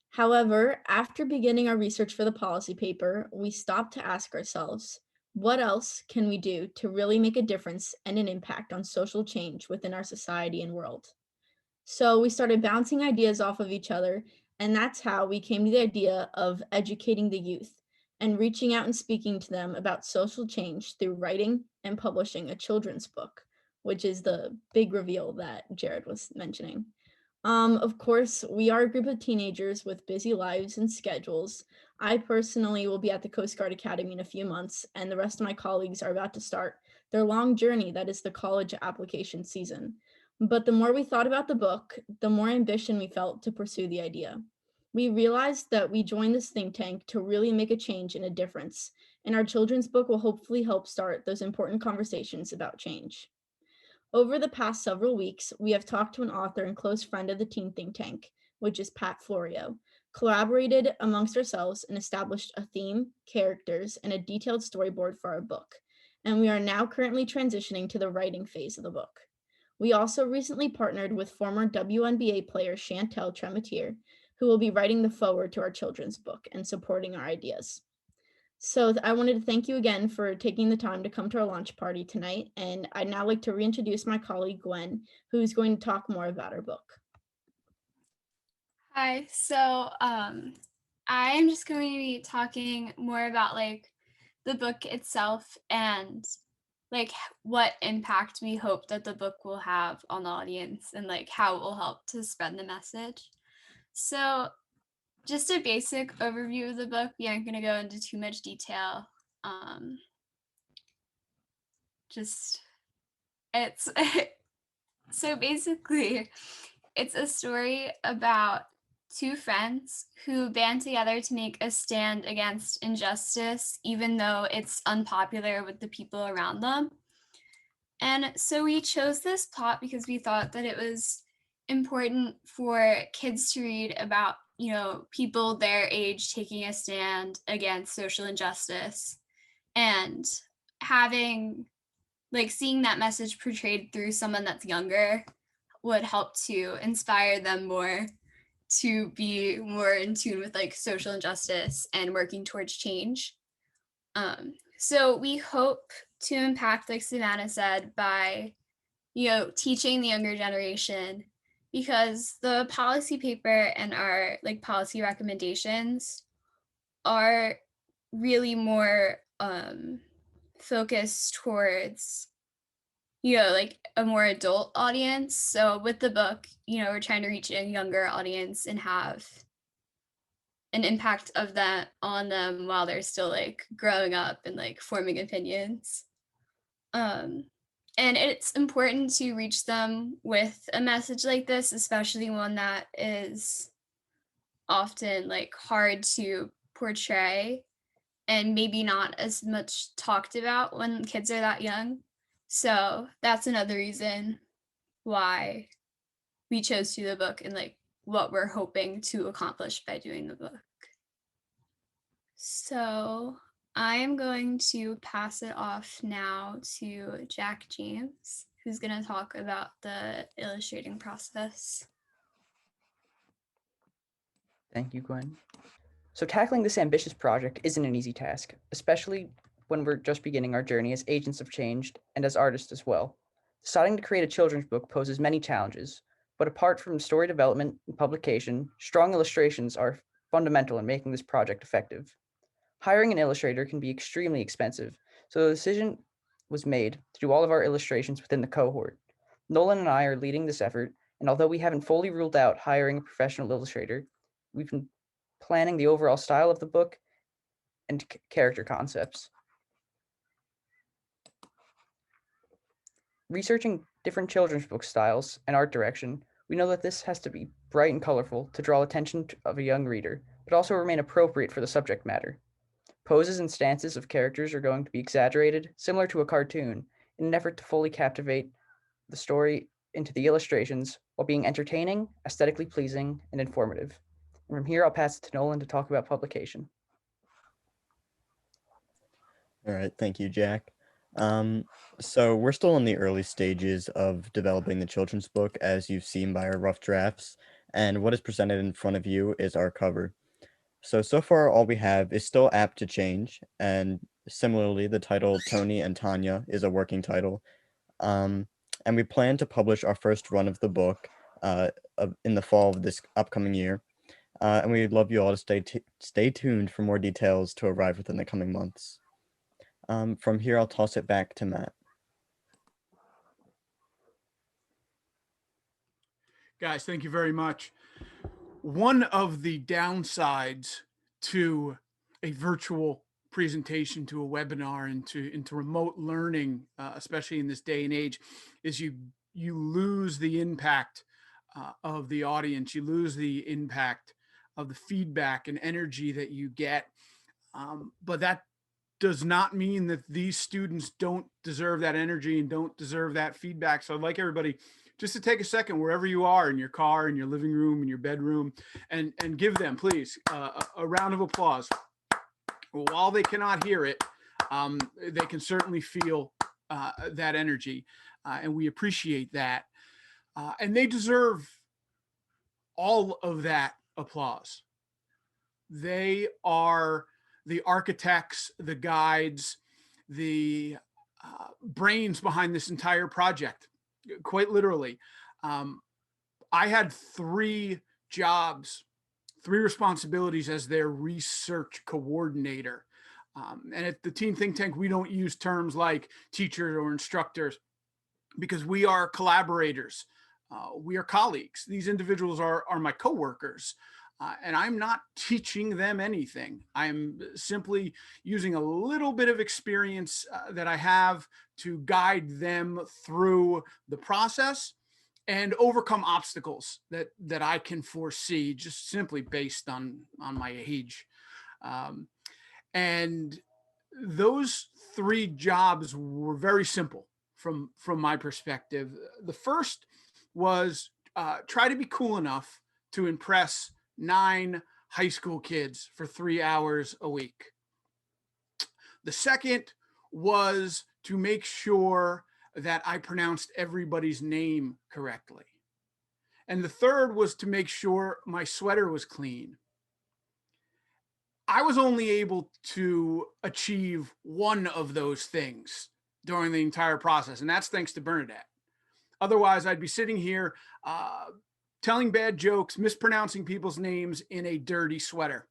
However, after beginning our research for the policy paper, we stopped to ask ourselves, what else can we do to really make a difference and an impact on social change within our society and world? So we started bouncing ideas off of each other, and that's how we came to the idea of educating the youth and reaching out and speaking to them about social change through writing and publishing a children's book, which is the big reveal that Jared was mentioning. Of course, we are a group of teenagers with busy lives and schedules. I personally will be at the Coast Guard Academy in a few months, and the rest of my colleagues are about to start their long journey that is the college application season. But the more we thought about the book, the more ambition we felt to pursue the idea. We realized that we joined this think tank to really make a change and a difference, and our children's book will hopefully help start those important conversations about change. Over the past several weeks, we have talked to an author and close friend of the Teen Think Tank, which is Pat Florio, collaborated amongst ourselves and established a theme, characters, and a detailed storyboard for our book. And we are now currently transitioning to the writing phase of the book. We also recently partnered with former WNBA player Chantel Tremetier, who will be writing the foreword to our children's book and supporting our ideas. So I wanted to thank you again for taking the time to come to our launch party tonight, and I'd now like to reintroduce my colleague Gwen, who's going to talk more about our book. Hi, so I am just going to be talking more about the book itself and what impact we hope that the book will have on the audience and how it will help to spread the message. So just a basic overview of the book. We aren't going to go into too much detail. So basically, it's a story about two friends who band together to make a stand against injustice, even though it's unpopular with the people around them. And so we chose this plot because we thought that it was important for kids to read about people their age taking a stand against social injustice and having seeing that message portrayed through someone that's younger would help to inspire them more to be more in tune with like social injustice and working towards change. So we hope to impact, like Savannah said, by, teaching the younger generation, because the policy paper and our like policy recommendations are really more focused towards, like a more adult audience. So with the book, we're trying to reach a younger audience and have an impact of that on them while they're still like growing up and like forming opinions. And it's important to reach them with a message like this, especially one that is often like hard to portray and maybe not as much talked about when kids are that young. So that's another reason why we chose to do the book and like what we're hoping to accomplish by doing the book. So I'm going to pass it off now to Jack James, who's going to talk about the illustrating process. Thank you, Gwen. So tackling this ambitious project isn't an easy task, especially when we're just beginning our journey as agents of change and as artists as well. Deciding to create a children's book poses many challenges, but apart from story development and publication, strong illustrations are fundamental in making this project effective. Hiring an illustrator can be extremely expensive, so the decision was made to do all of our illustrations within the cohort. Nolan and I are leading this effort, and although we haven't fully ruled out hiring a professional illustrator, we've been planning the overall style of the book and character concepts. Researching different children's book styles and art direction, we know that this has to be bright and colorful to draw attention of a young reader, but also remain appropriate for the subject matter. Poses and stances of characters are going to be exaggerated, similar to a cartoon, in an effort to fully captivate the story into the illustrations while being entertaining, aesthetically pleasing, and informative. And from here, I'll pass it to Nolan to talk about publication. All right, thank you, Jack. So we're still in the early stages of developing the children's book, as you've seen by our rough drafts, and what is presented in front of you is our cover. So far all we have is still apt to change, and similarly, the title Tony and Tanya is a working title. And we plan to publish our first run of the book in the fall of this upcoming year. And we'd love you all to stay tuned for more details to arrive within the coming months. From here, I'll toss it back to Matt. Guys, thank you very much. One of the downsides to a virtual presentation, to a webinar, into remote learning, especially in this day and age, is you lose the impact of the audience. You lose the impact of the feedback and energy that you get. But that does not mean that these students don't deserve that energy and don't deserve that feedback. So I'd like everybody just to take a second, wherever you are, in your car, in your living room, in your bedroom, and give them, please, a round of applause. While they cannot hear it, they can certainly feel that energy, and we appreciate that. And they deserve all of that applause. They are the architects, the guides, the brains behind this entire project. Quite literally. I had 3 jobs, 3 responsibilities as their research coordinator. And at the Teen Think Tank, we don't use terms like teachers or instructors because we are collaborators. We are colleagues. These individuals are my coworkers. And I'm not teaching them anything. I'm simply using a little bit of experience that I have to guide them through the process and overcome obstacles that I can foresee, just simply based on my age. And those 3 jobs were very simple from my perspective. The first was try to be cool enough to impress 9 high school kids for 3 hours a week. The second was to make sure that I pronounced everybody's name correctly. And the third was to make sure my sweater was clean. I was only able to achieve one of those things during the entire process, and that's thanks to Bernadette. Otherwise, I'd be sitting here telling bad jokes, mispronouncing people's names in a dirty sweater.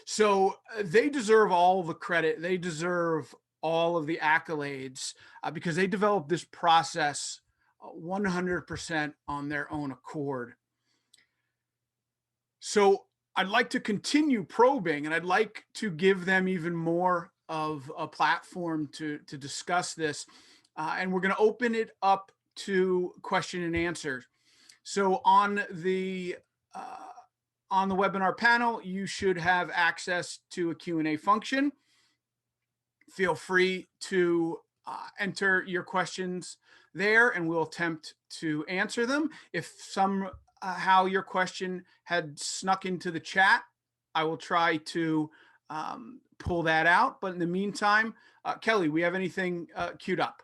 So they deserve all the credit. They deserve all of the accolades because they developed this process 100% on their own accord. So I'd like to continue probing, and I'd like to give them even more of a platform to discuss this. And we're going to open it up to question and answer. So on the webinar panel, you should have access to a Q&A function. Feel free to enter your questions there, and we'll attempt to answer them. If somehow your question had snuck into the chat, I will try to pull that out. But in the meantime, Kelly, we have anything queued up?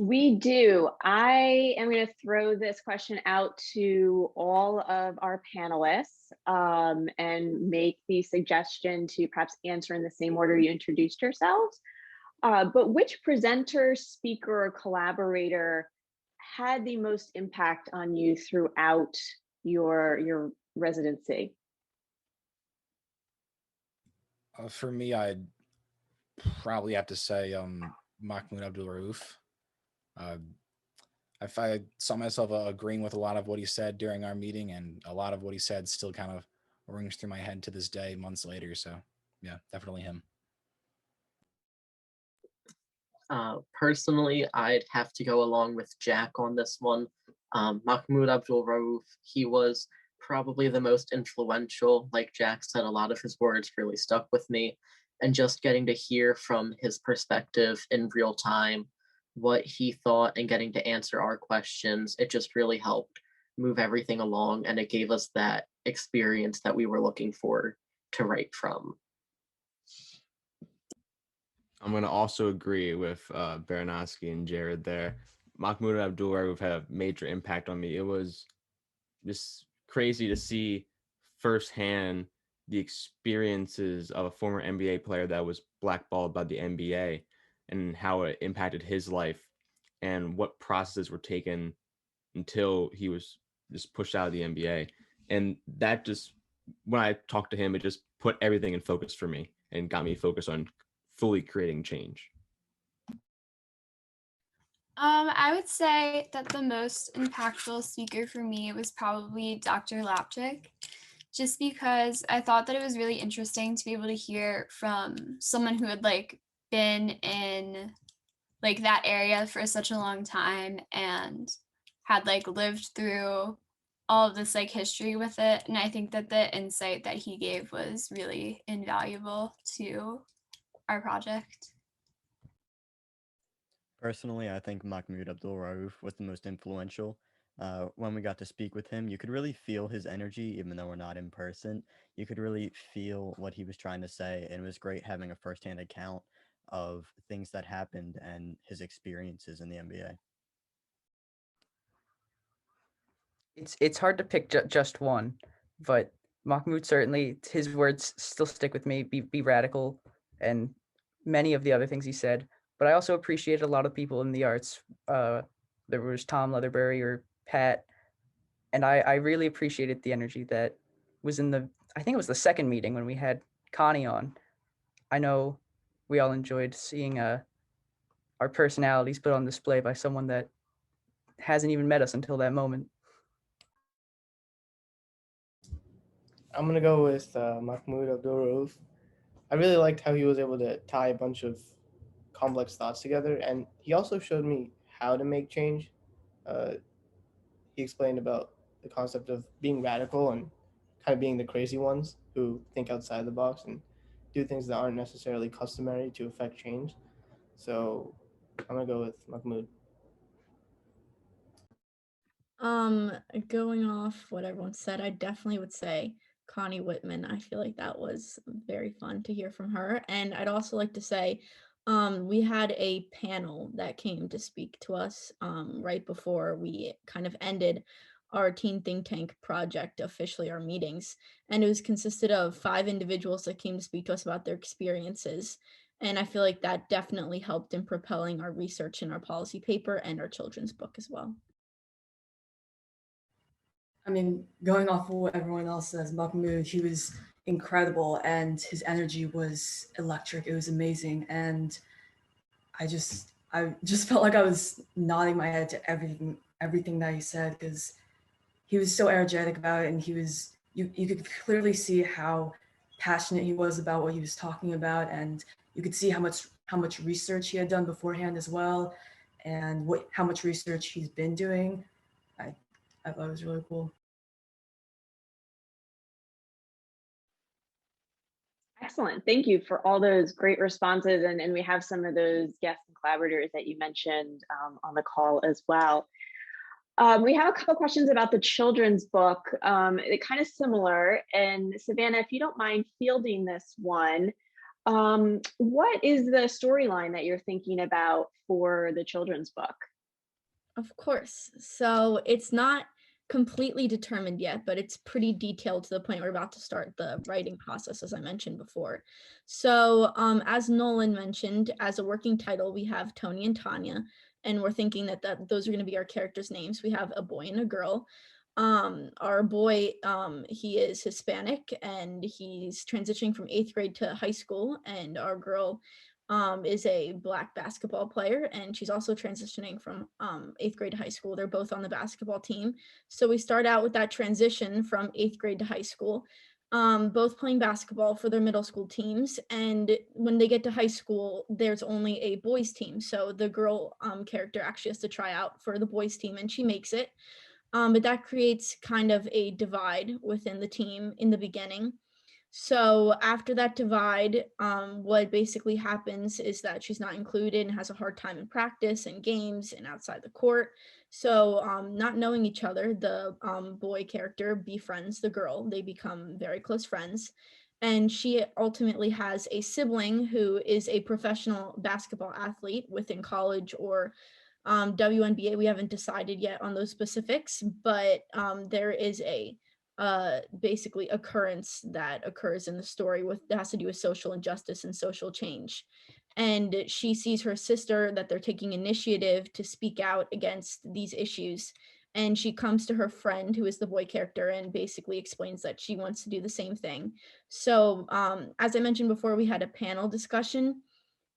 We do. I am going to throw this question out to all of our panelists and make the suggestion to perhaps answer in the same order you introduced yourselves. But which presenter, speaker, or collaborator had the most impact on you throughout your residency? For me, I'd probably have to say Mahmoud Abdul-Rauf. I saw myself agreeing with a lot of what he said during our meeting, and a lot of what he said still kind of rings through my head to this day, months later. So yeah, definitely him. Personally, I'd have to go along with Jack on this one. Mahmoud Abdul-Rauf, he was probably the most influential. Like Jack said, a lot of his words really stuck with me, and just getting to hear from his perspective in real time what he thought and getting to answer our questions, it just really helped move everything along, and it gave us that experience that we were looking for to write from. I'm going to also agree with Baranoksi and Jared there. Mahmoud Abdul-Rauf had a major impact on me. It was just crazy to see firsthand the experiences of a former NBA player that was blackballed by the NBA and how it impacted his life and what processes were taken until he was just pushed out of the NBA. And that just, when I talked to him, it just put everything in focus for me and got me focused on fully creating change. I would say that the most impactful speaker for me was probably Dr. Lapchick, just because I thought that it was really interesting to be able to hear from someone who had been in that area for such a long time and had lived through all of this history with it. And I think that the insight that he gave was really invaluable to our project. Personally, I think Mahmoud Abdul-Rauf was the most influential. When we got to speak with him, you could really feel his energy, even though we're not in person. You could really feel what he was trying to say, and it was great having a firsthand account of things that happened and his experiences in the NBA. It's hard to pick just one, but Mahmoud, certainly his words still stick with me. Be radical, and many of the other things he said. But I also appreciated a lot of people in the arts. There was Tom Leatherbury or Pat, and I really appreciated the energy that was in I think it was the second meeting when we had Connie on. I know we all enjoyed seeing our personalities put on display by someone that hasn't even met us until that moment. I'm gonna go with Mahmoud Abdul-Rauf. I really liked how he was able to tie a bunch of complex thoughts together, and he also showed me how to make change. He explained about the concept of being radical and kind of being the crazy ones who think outside the box and do things that aren't necessarily customary to affect change. So I'm gonna go with Mahmoud. Going off what everyone said, I definitely would say Connie Whitman. I feel like that was very fun to hear from her. And I'd also like to say we had a panel that came to speak to us right before we kind of ended our teen think tank project, officially our meetings, and it was consisted of 5 individuals that came to speak to us about their experiences. And I feel like that definitely helped in propelling our research in our policy paper and our children's book as well. I mean, going off of what everyone else says, Mahmoud, he was incredible and his energy was electric. It was amazing. And I just felt like I was nodding my head to everything that he said, because he was so energetic about it, and you could clearly see how passionate he was about what he was talking about, and you could see how much research he had done beforehand as well, and how much research he's been doing. I thought it was really cool. Excellent. Thank you for all those great responses. And we have some of those guests and collaborators that you mentioned on the call as well. We have a couple questions about the children's book. They're kind of similar. And Savannah, if you don't mind fielding this one, what is the storyline that you're thinking about for the children's book? Of course. So it's not completely determined yet, but it's pretty detailed to the point we're about to start the writing process, as I mentioned before. So as Nolan mentioned, as a working title, we have Tony and Tanya, and we're thinking that those are going to be our characters' names. We have a boy and a girl. Our boy, he is Hispanic and he's transitioning from 8th grade to high school, and our girl is a Black basketball player, and she's also transitioning from 8th grade to high school. They're both on the basketball team. So we start out with that transition from 8th grade to high school, both playing basketball for their middle school teams. And when they get to high school, there's only a boys team. So the girl character actually has to try out for the boys team, and she makes it. But that creates kind of a divide within the team in the beginning. So after that divide, what basically happens is that she's not included and has a hard time in practice and games and outside the court. So not knowing each other, the boy character befriends the girl. They become very close friends. And she ultimately has a sibling who is a professional basketball athlete within college or WNBA. We haven't decided yet on those specifics, but there is a basically occurrence that occurs in the story that has to do with social injustice and social change. And she sees her sister that they're taking initiative to speak out against these issues. And she comes to her friend, who is the boy character, and basically explains that she wants to do the same thing. So as I mentioned before, we had a panel discussion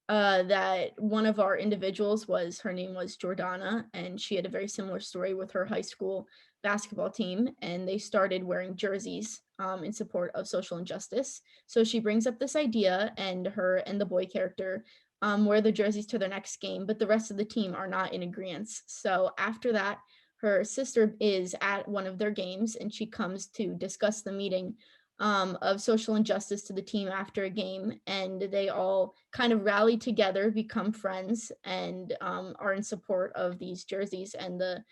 that one of our individuals her name was Jordana, and she had a very similar story with her high school basketball team, and they started wearing jerseys in support of social injustice. So she brings up this idea, and her and the boy character wear the jerseys to their next game, but the rest of the team are not in agreement. So after that, her sister is at one of their games, and she comes to discuss the meeting of social injustice to the team after a game, and they all kind of rally together, become friends, and are in support of these jerseys and the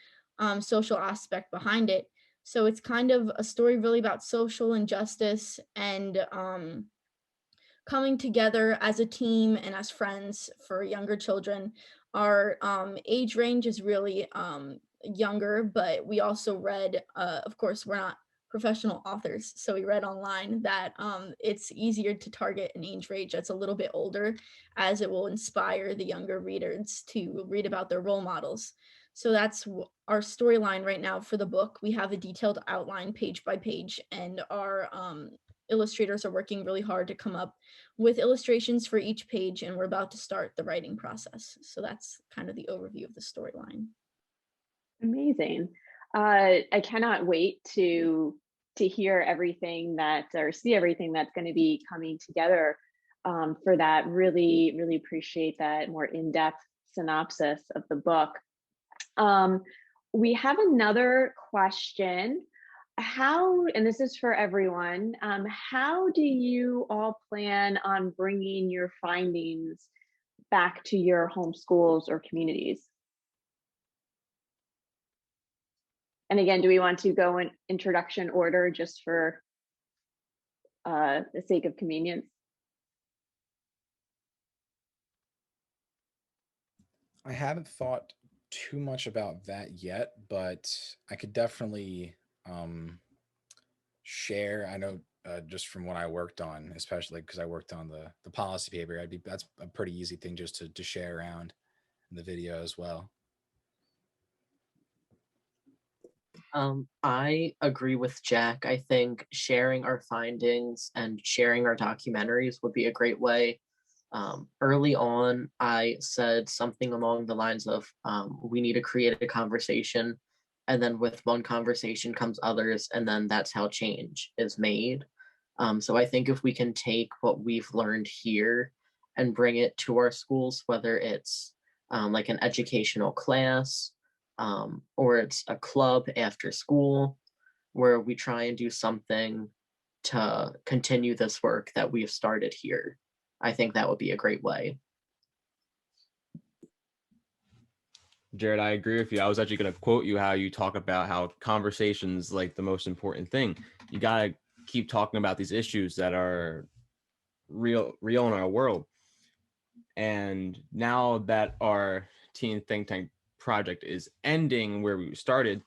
social aspect behind it. So it's kind of a story really about social injustice and coming together as a team and as friends for younger children. Our age range is really younger, but we also read, of course, we're not professional authors, so we read online that it's easier to target an age range that's a little bit older, as it will inspire the younger readers to read about their role models. So that's our storyline right now for the book. We have a detailed outline page by page, and our illustrators are working really hard to come up with illustrations for each page, and we're about to start the writing process. So that's kind of the overview of the storyline. Amazing. I cannot wait to hear everything or see everything that's going to be coming together for that. Really, really appreciate that more in-depth synopsis of the book. We have another question. And this is for everyone, how do you all plan on bringing your findings back to your home schools or communities? And again, do we want to go in introduction order just for the sake of convenience? I haven't thought too much about that yet, but I could definitely share. I know just from what I worked on, especially because I worked on the policy paper, that's a pretty easy thing just to share around in the video as well. I agree with Jack. I think sharing our findings and sharing our documentaries would be a great way. Early on, I said something along the lines of we need to create a conversation, and then with one conversation comes others, and then that's how change is made. So I think if we can take what we've learned here and bring it to our schools, whether it's like an educational class, or it's a club after school, where we try and do something to continue this work that we've started here. I think that would be a great way. Jared, I agree with you. I was actually going to quote you how you talk about how conversation's like the most important thing. You got to keep talking about these issues that are real in our world. And now that our teen think tank project is ending where we started,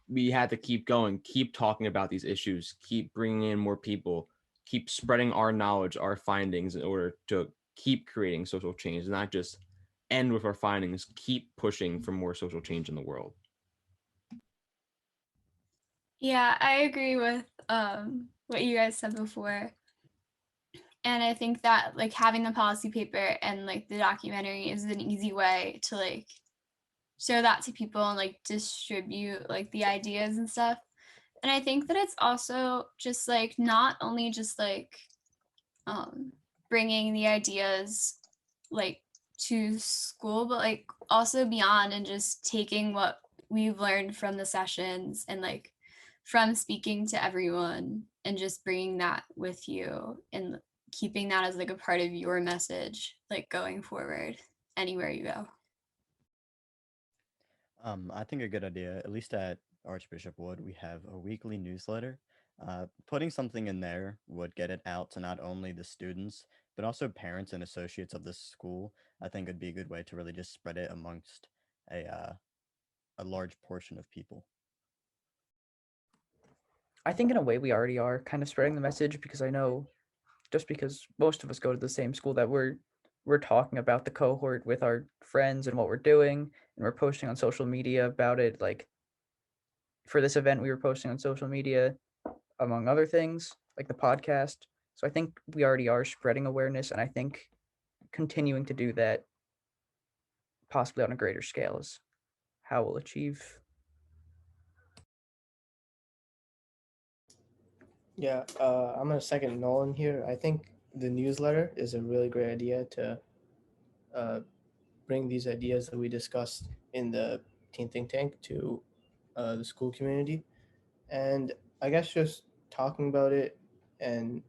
we had to keep going, keep talking about these issues, keep bringing in more people, keep spreading our knowledge, our findings in order to keep creating social change, not just end with our findings, keep pushing for more social change in the world. Yeah, I agree with what you guys said before. And I think that like having the policy paper and like the documentary is an easy way to like show that to people and like distribute like the ideas and stuff. And I think that it's also just like not only just like bringing the ideas like to school, but like also beyond, and just taking what we've learned from the sessions and like from speaking to everyone and just bringing that with you and keeping that as like a part of your message, like going forward anywhere you go. I think a good idea, at least at Archbishop Wood, we have a weekly newsletter. Putting something in there would get it out to not only the students, but also parents and associates of the school. I think it'd be a good way to really just spread it amongst a large portion of people. I think in a way we already are kind of spreading the message, because I know just because most of us go to the same school that we're talking about the cohort with our friends and what we're doing, and we're posting on social media about it. Like for this event, we were posting on social media, among other things, like the podcast. So I think we already are spreading awareness, and I think continuing to do that, possibly on a greater scale, is how we'll achieve. Yeah, I'm gonna second Nolan here. I think the newsletter is a really great idea to bring these ideas that we discussed in the Teen Think Tank to the school community. And I guess just talking about it and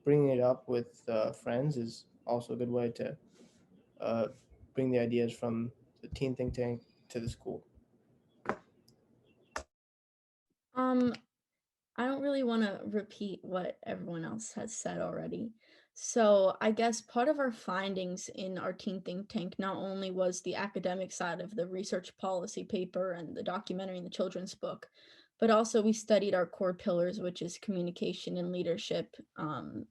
bringing it up with friends is also a good way to bring the ideas from the Teen Think Tank to the school. I don't really want to repeat what everyone else has said already. So I guess part of our findings in our Teen Think Tank not only was the academic side of the research policy paper and the documentary and the children's book, but also we studied our core pillars, which is communication and leadership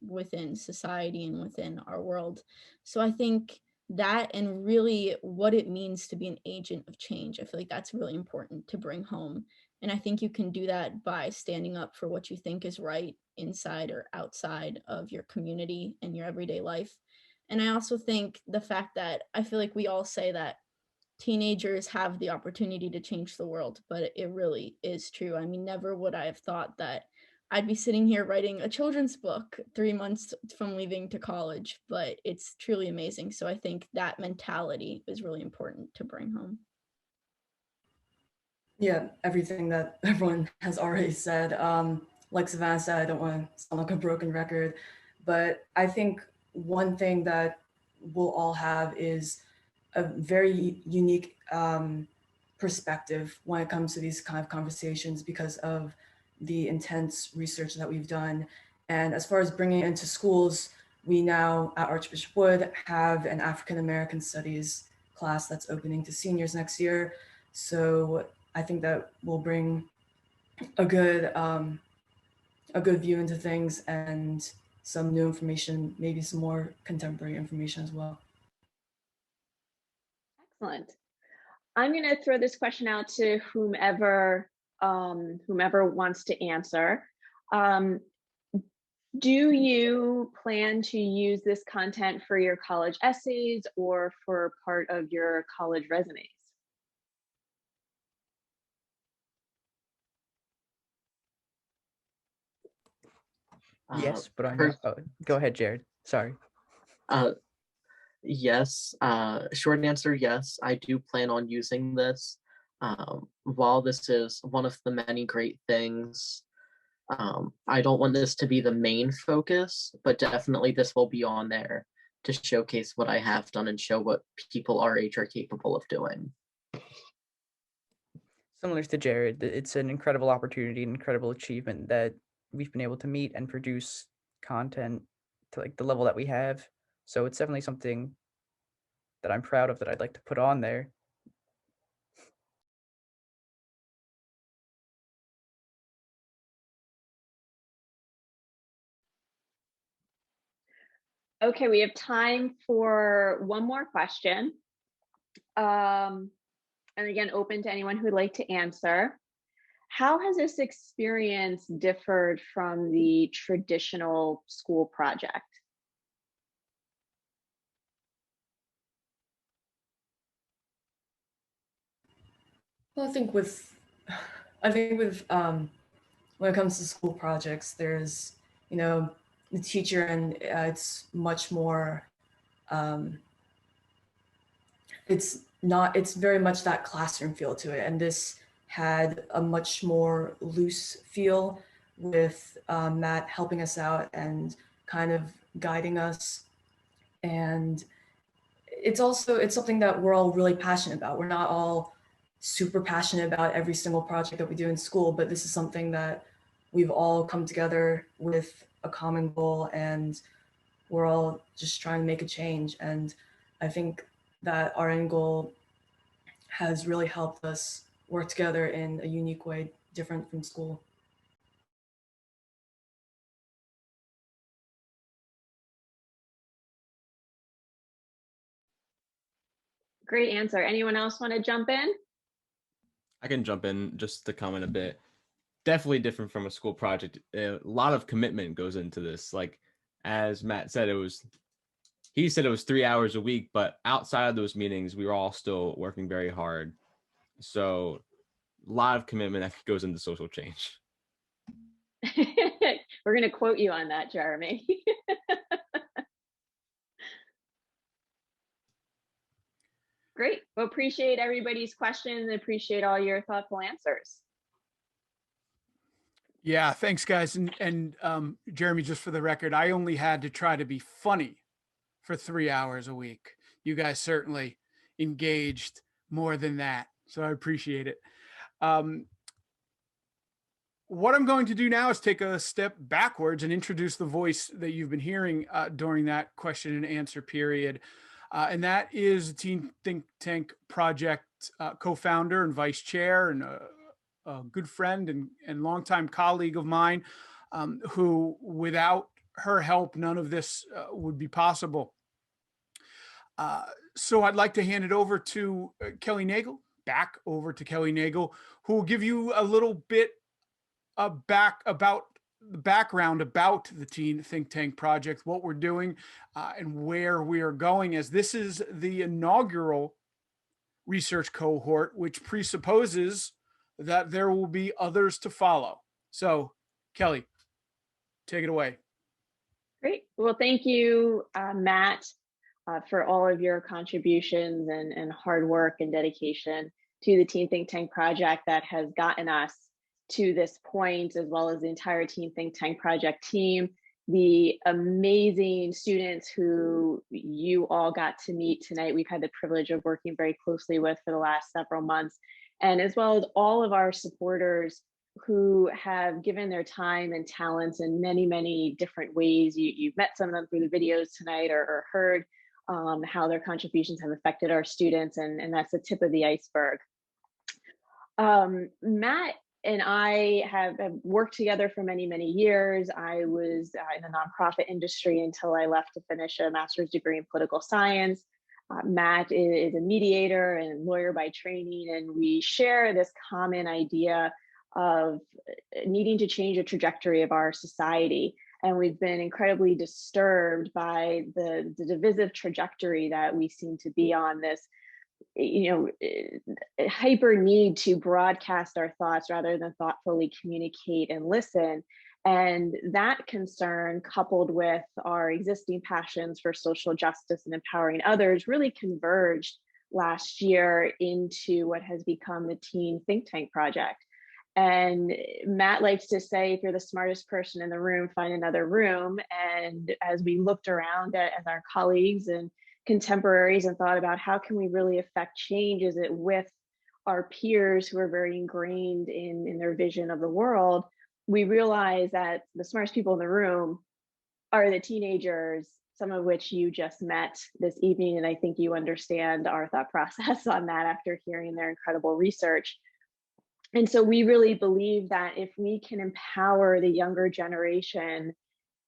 within society and within our world. So I think that, and really what it means to be an agent of change, I feel like that's really important to bring home. And I think you can do that by standing up for what you think is right inside or outside of your community and your everyday life. And I also think the fact that I feel like we all say that teenagers have the opportunity to change the world, but it really is true. I mean, never would I have thought that I'd be sitting here writing a children's book 3 months from leaving to college, but it's truly amazing. So I think that mentality is really important to bring home. Yeah, everything that everyone has already said. Like Savannah said, I don't want to sound like a broken record, but I think one thing that we'll all have is a very unique perspective when it comes to these kind of conversations because of the intense research that we've done. And as far as bringing it into schools, we now at Archbishop Wood have an African American Studies class that's opening to seniors next year. So I think that will bring a good view into things and some new information, maybe some more contemporary information as well. Excellent. I'm going to throw this question out to whomever wants to answer. Do you plan to use this content for your college essays or for part of your college resumes? Yes, but I'm not. Oh, go ahead, Jared. Sorry. Yes. Short answer, yes. I do plan on using this. While this is one of the many great things, I don't want this to be the main focus, but definitely this will be on there to showcase what I have done and show what people our age are capable of doing. Similar to Jared, it's an incredible opportunity, an incredible achievement that we've been able to meet and produce content to like the level that we have. So it's definitely something that I'm proud of that I'd like to put on there. Okay, we have time for one more question. And again, open to anyone who'd like to answer. How has this experience differed from the traditional school project? Well, I think with when it comes to school projects, there's, the teacher, and it's much more, it's very much that classroom feel to it. And this had a much more loose feel with Matt helping us out and kind of guiding us. And it's something that we're all really passionate about. We're not all super passionate about every single project that we do in school, but this is something that we've all come together with a common goal, and we're all just trying to make a change. And I think that our end goal has really helped us work together in a unique way, different from school. Great answer. Anyone else want to jump in? I can jump in just to comment a bit. Definitely different from a school project. A lot of commitment goes into this. Like, as Matt said, he said it was 3 hours a week, but outside of those meetings, we were all still working very hard. So a lot of commitment that goes into social change. We're going to quote you on that, Jeremy. Great. Well, appreciate everybody's questions. Appreciate all your thoughtful answers. Yeah, thanks, guys. And Jeremy, just for the record, I only had to try to be funny for 3 hours a week. You guys certainly engaged more than that, so I appreciate it. What I'm going to do now is take a step backwards and introduce the voice that you've been hearing during that question and answer period. And that is Teen Think Tank Project co-founder and vice chair and a good friend and longtime colleague of mine, who without her help, none of this would be possible. So I'd like to hand it over to Kelly Nagel, back over to Kelly Nagel, who will give you a little bit about the background about the Teen Think Tank Project, what we're doing, and where we are going, as this is the inaugural research cohort, which presupposes that there will be others to follow. So, Kelly, take it away. Great. Well, thank you, Matt, for all of your contributions and hard work and dedication to the Teen Think Tank Project that has gotten us to this point, as well as the entire Teen Think Tank Project team, the amazing students who you all got to meet tonight. We've had the privilege of working very closely with for the last several months, and as well as all of our supporters who have given their time and talents in many, many different ways. You've met some of them through the videos tonight or heard how their contributions have affected our students, and that's the tip of the iceberg. Matt and I have worked together for many, many years. I was in the nonprofit industry until I left to finish a master's degree in political science. Matt is a mediator and lawyer by training, and we share this common idea of needing to change the trajectory of our society. And we've been incredibly disturbed by the divisive trajectory that we seem to be on, this hyper need to broadcast our thoughts rather than thoughtfully communicate and listen. And that concern, coupled with our existing passions for social justice and empowering others, really converged last year into what has become the Teen Think Tank Project. And Matt likes to say, if you're the smartest person in the room, find another room. And as we looked around at our colleagues and contemporaries and thought about how can we really affect change, is it with our peers who are very ingrained in their vision of the world, we realize that the smartest people in the room are the teenagers, some of which you just met this evening. And I think you understand our thought process on that after hearing their incredible research. And so we really believe that if we can empower the younger generation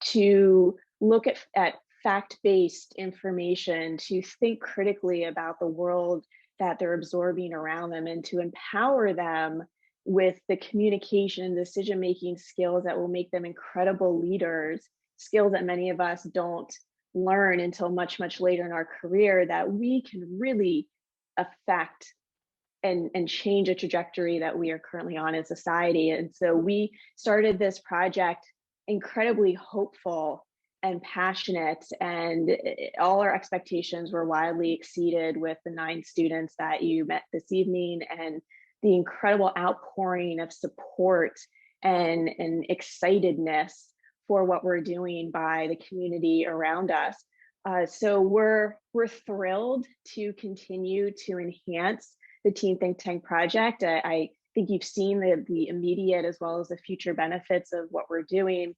to look at fact-based information, to think critically about the world that they're absorbing around them, and to empower them with the communication and decision-making skills that will make them incredible leaders, skills that many of us don't learn until much, much later in our career, that we can really affect and change a trajectory that we are currently on in society. And so we started this project incredibly hopeful and passionate, and all our expectations were wildly exceeded with the 9 students that you met this evening, and the incredible outpouring of support and excitedness for what we're doing by the community around us. So we're thrilled to continue to enhance the Teen Think Tank Project. I think you've seen the immediate as well as the future benefits of what we're doing.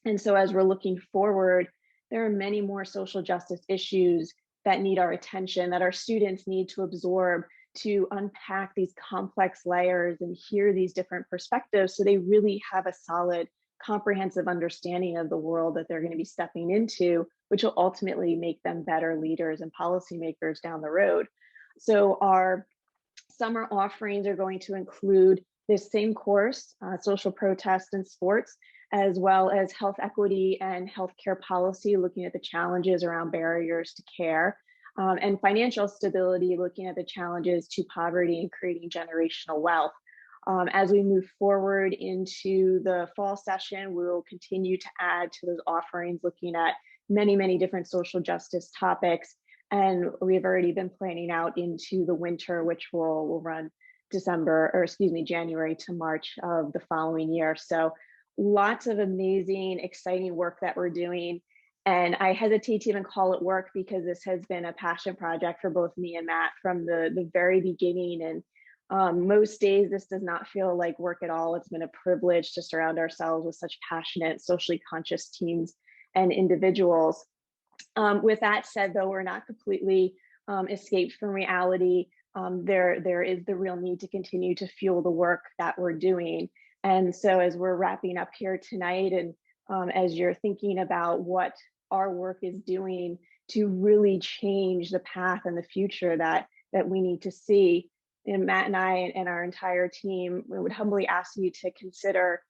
And so as we're looking forward, there are many more social justice issues that need our attention, that our students need to absorb, to unpack these complex layers and hear these different perspectives so they really have a solid, comprehensive understanding of the world that they're going to be stepping into, which will ultimately make them better leaders and policymakers down the road. So our summer offerings are going to include this same course, social protest and sports, as well as health equity and healthcare policy, looking at the challenges around barriers to care, and financial stability, looking at the challenges to poverty and creating generational wealth. As we move forward into the fall session, we will continue to add to those offerings, looking at many, many different social justice topics. And we've already been planning out into the winter, which will run January to March of the following year. So lots of amazing, exciting work that we're doing. And I hesitate to even call it work, because this has been a passion project for both me and Matt from the very beginning. And most days this does not feel like work at all. It's been a privilege to surround ourselves with such passionate, socially conscious teams and individuals. With that said, though, we're not completely escaped from reality. There is the real need to continue to fuel the work that we're doing. And so as we're wrapping up here tonight, and as you're thinking about what our work is doing to really change the path and the future that we need to see, and Matt and I and our entire team, we would humbly ask you to consider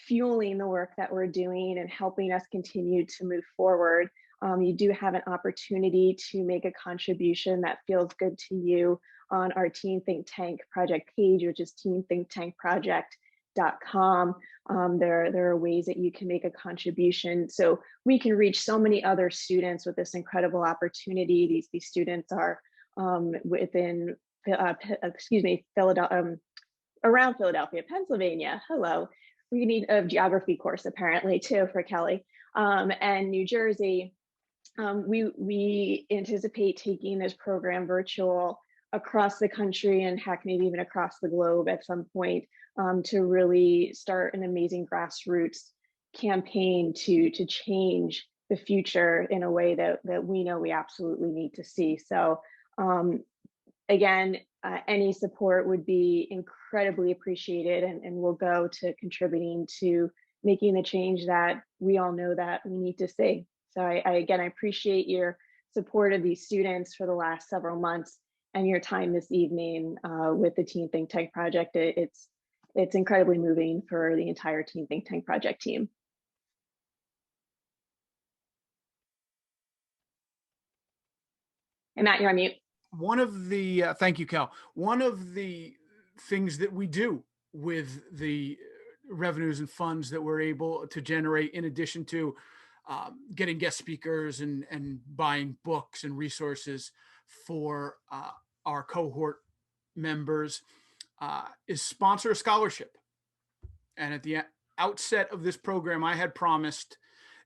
fueling the work that we're doing and helping us continue to move forward. You do have an opportunity to make a contribution that feels good to you on our Teen Think Tank Project page, which is teenthinktankproject.com. There are ways that you can make a contribution so we can reach so many other students with this incredible opportunity. These students are within, Philadelphia, around Philadelphia, Pennsylvania. Hello. We need a geography course apparently too for Kelly, and New Jersey. We anticipate taking this program virtual across the country, and heck, maybe even across the globe at some point, to really start an amazing grassroots campaign to change the future in a way that we know we absolutely need to see. So again, any support would be incredibly appreciated, and will go to contributing to making the change that we all know that we need to see. So I appreciate your support of these students for the last several months and your time this evening with the Teen Think Tank Project. It's incredibly moving for the entire Teen Think Tank Project team. And Matt, you're on mute. One of the, thank you, Cal. One of the things that we do with the revenues and funds that we're able to generate, in addition to getting guest speakers and buying books and resources for our cohort members, is sponsor a scholarship. And at the outset of this program, I had promised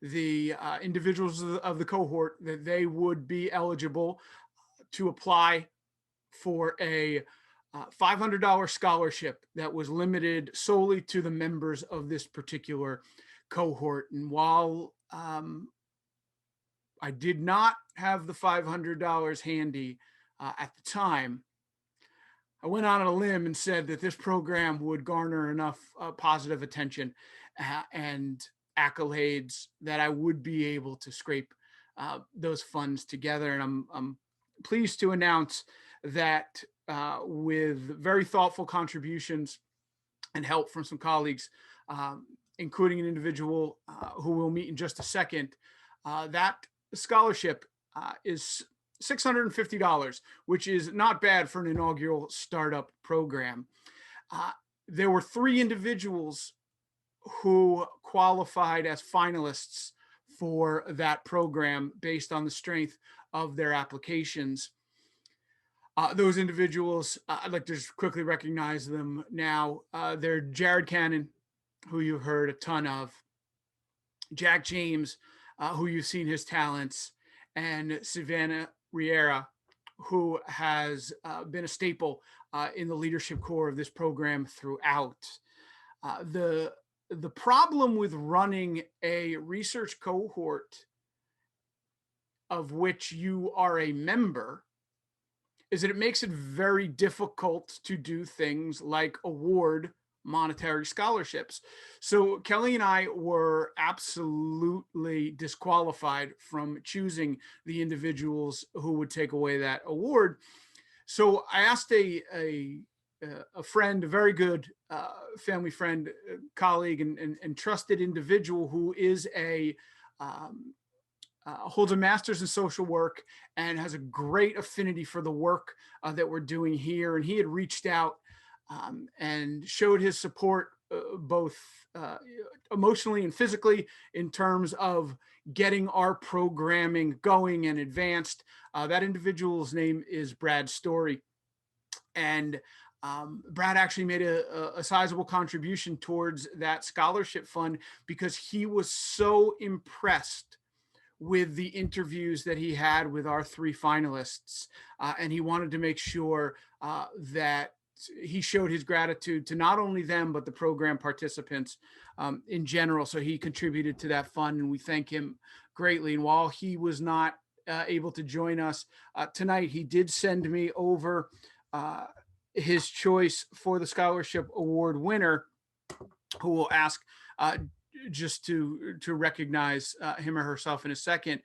the individuals of the cohort that they would be eligible to apply for a $500 scholarship that was limited solely to the members of this particular cohort. And while I did not have the $500 handy at the time, I went on a limb and said that this program would garner enough positive attention and accolades that I would be able to scrape those funds together. And I'm pleased to announce that with very thoughtful contributions and help from some colleagues, including an individual who we'll meet in just a second, that scholarship is $650, which is not bad for an inaugural startup program. There were 3 individuals who qualified as finalists for that program based on the strength of their applications. Those individuals, I'd like to just quickly recognize them now. They're Jared Cannon, who you've heard a ton of, Jack James, who you've seen his talents, and Savannah Riera, who has been a staple in the leadership core of this program throughout. The problem with running a research cohort of which you are a member is that it makes it very difficult to do things like award monetary scholarships. So Kelly and I were absolutely disqualified from choosing the individuals who would take away that award. So I asked a friend, a very good family friend, colleague, and trusted individual who is holds a master's in social work and has a great affinity for the work that we're doing here. And he had reached out and showed his support both emotionally and physically in terms of getting our programming going and advanced. That individual's name is Brad Story. And Brad actually made a sizable contribution towards that scholarship fund because he was so impressed with the interviews that he had with our 3 finalists. And he wanted to make sure that he showed his gratitude to not only them, but the program participants in general. So he contributed to that fund, and we thank him greatly. And while he was not able to join us tonight, he did send me over his choice for the scholarship award winner, who will ask just to recognize him or herself in a second.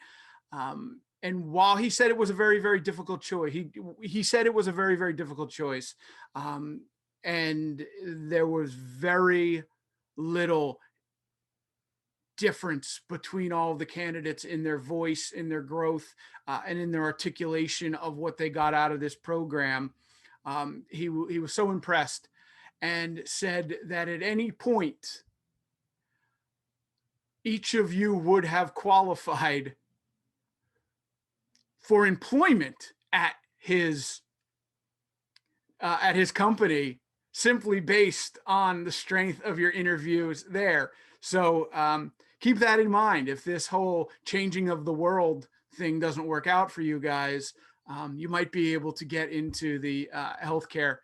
And while he said it was a very, very difficult choice, he said it was a very, very difficult choice. And there was very little difference between all of the candidates in their voice, in their growth, and in their articulation of what they got out of this program. He was so impressed and said that at any point, each of you would have qualified for employment at his company simply based on the strength of your interviews there. So keep that in mind. If this whole changing of the world thing doesn't work out for you guys, you might be able to get into the healthcare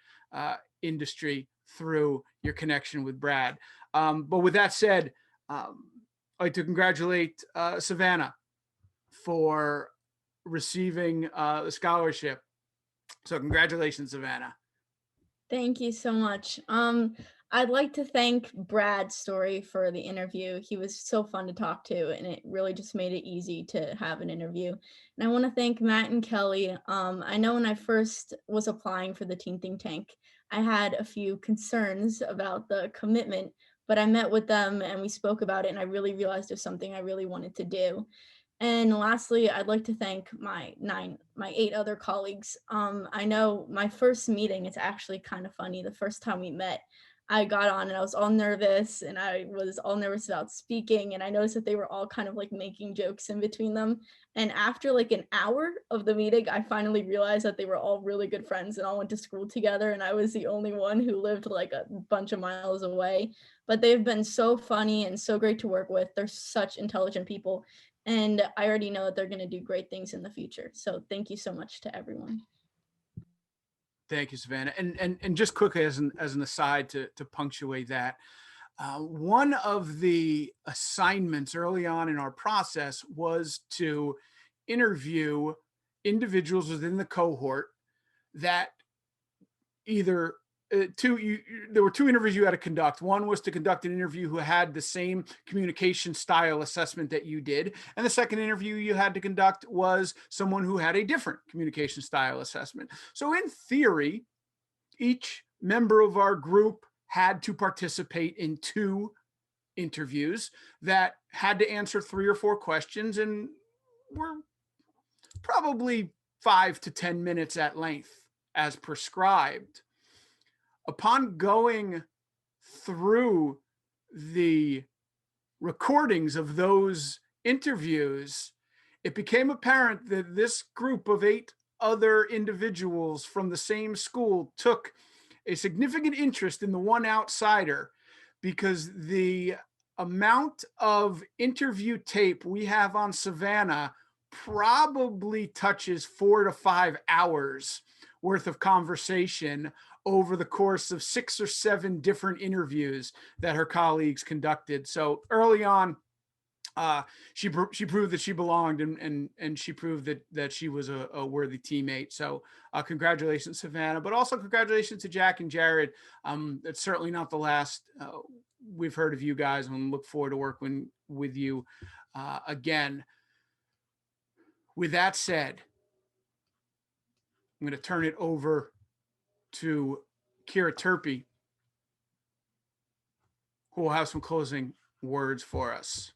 industry through your connection with Brad. But with that said, I'd like to congratulate Savannah for receiving the scholarship. So congratulations, Savannah. Thank you so much. I'd like to thank Brad Story for the interview. He was so fun to talk to, and it really just made it easy to have an interview. And I want to thank Matt and Kelly. I know when I first was applying for the Teen Think Tank, I had a few concerns about the commitment, but I met with them and we spoke about it, and I really realized it was something I really wanted to do. And lastly, I'd like to thank my 8 other colleagues. I know my first meeting, it's actually kind of funny. The first time we met, I got on and I was all nervous and I was all nervous about speaking. And I noticed that they were all kind of like making jokes in between them. And after like an hour of the meeting, I finally realized that they were all really good friends and all went to school together. And I was the only one who lived like a bunch of miles away. But they've been so funny and so great to work with. They're such intelligent people. And I already know that they're going to do great things in the future. So thank you so much to everyone. Thank you, Savannah. And just quickly as an aside to punctuate that, one of the assignments early on in our process was to interview individuals within the cohort that either there were 2 interviews you had to conduct. One was to conduct an interview who had the same communication style assessment that you did. And the second interview you had to conduct was someone who had a different communication style assessment. So in theory, each member of our group had to participate in 2 interviews that had to answer 3 or 4 questions and were probably 5 to 10 minutes at length as prescribed. Upon going through the recordings of those interviews, it became apparent that this group of 8 other individuals from the same school took a significant interest in the one outsider, because the amount of interview tape we have on Savannah probably touches 4 to 5 hours worth of conversation over the course of 6 or 7 different interviews that her colleagues conducted. So early on, she proved that she belonged, and she proved that she was a worthy teammate. So congratulations, Savannah, but also congratulations to Jack and Jared. It's certainly not the last we've heard of you guys, and look forward to working with you again. With that said, I'm going to turn it over to Kyra Turpie, who will have some closing words for us.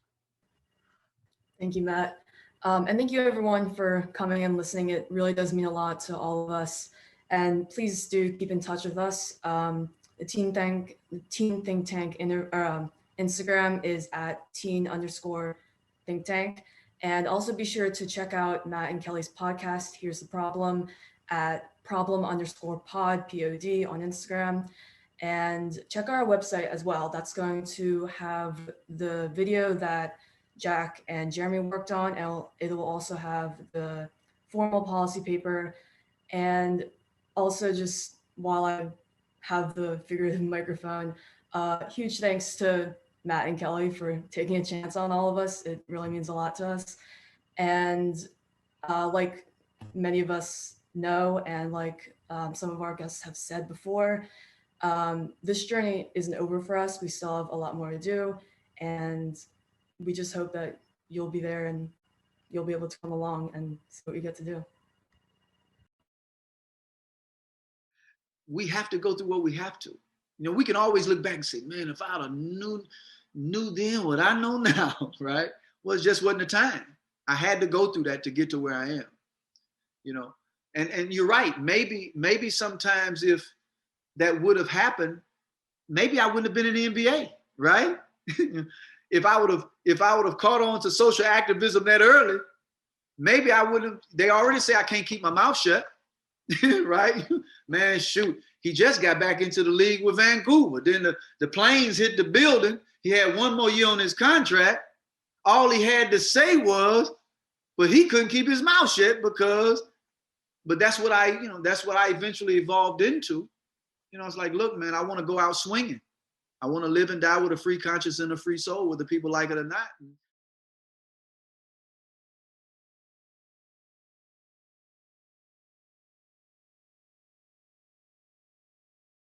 Thank you, Matt. And thank you everyone for coming and listening. It really does mean a lot to all of us. And please do keep in touch with us. The Teen Think Tank Instagram is at teen_think tank. And also be sure to check out Matt and Kelly's podcast, Here's the Problem, at problem_pod, POD on Instagram. And check our website as well. That's going to have the video that Jack and Jeremy worked on, and it'll also have the formal policy paper. And also, just while I have the figurative microphone, huge thanks to Matt and Kelly for taking a chance on all of us. It really means a lot to us. And like many of us know, and like some of our guests have said before, this journey isn't over for us. We still have a lot more to do, and we just hope that you'll be there and you'll be able to come along and see what we get to do. We have to go through what we have to. You know, we can always look back and say, man, if I'd have knew then what I know now, right? Well, it just wasn't the time. I had to go through that to get to where I am, you know? And you're right. Maybe sometimes if that would have happened, maybe I wouldn't have been in the NBA, right? If I would have caught on to social activism that early, maybe I wouldn't have. They already say I can't keep my mouth shut, right? Man, shoot. He just got back into the league with Vancouver. Then the planes hit the building. He had 1 more year on his contract. All he had to say was, but he couldn't keep his mouth shut but that's what I eventually evolved into. You know, it's like, look, man, I want to go out swinging. I want to live and die with a free conscience and a free soul, whether people like it or not.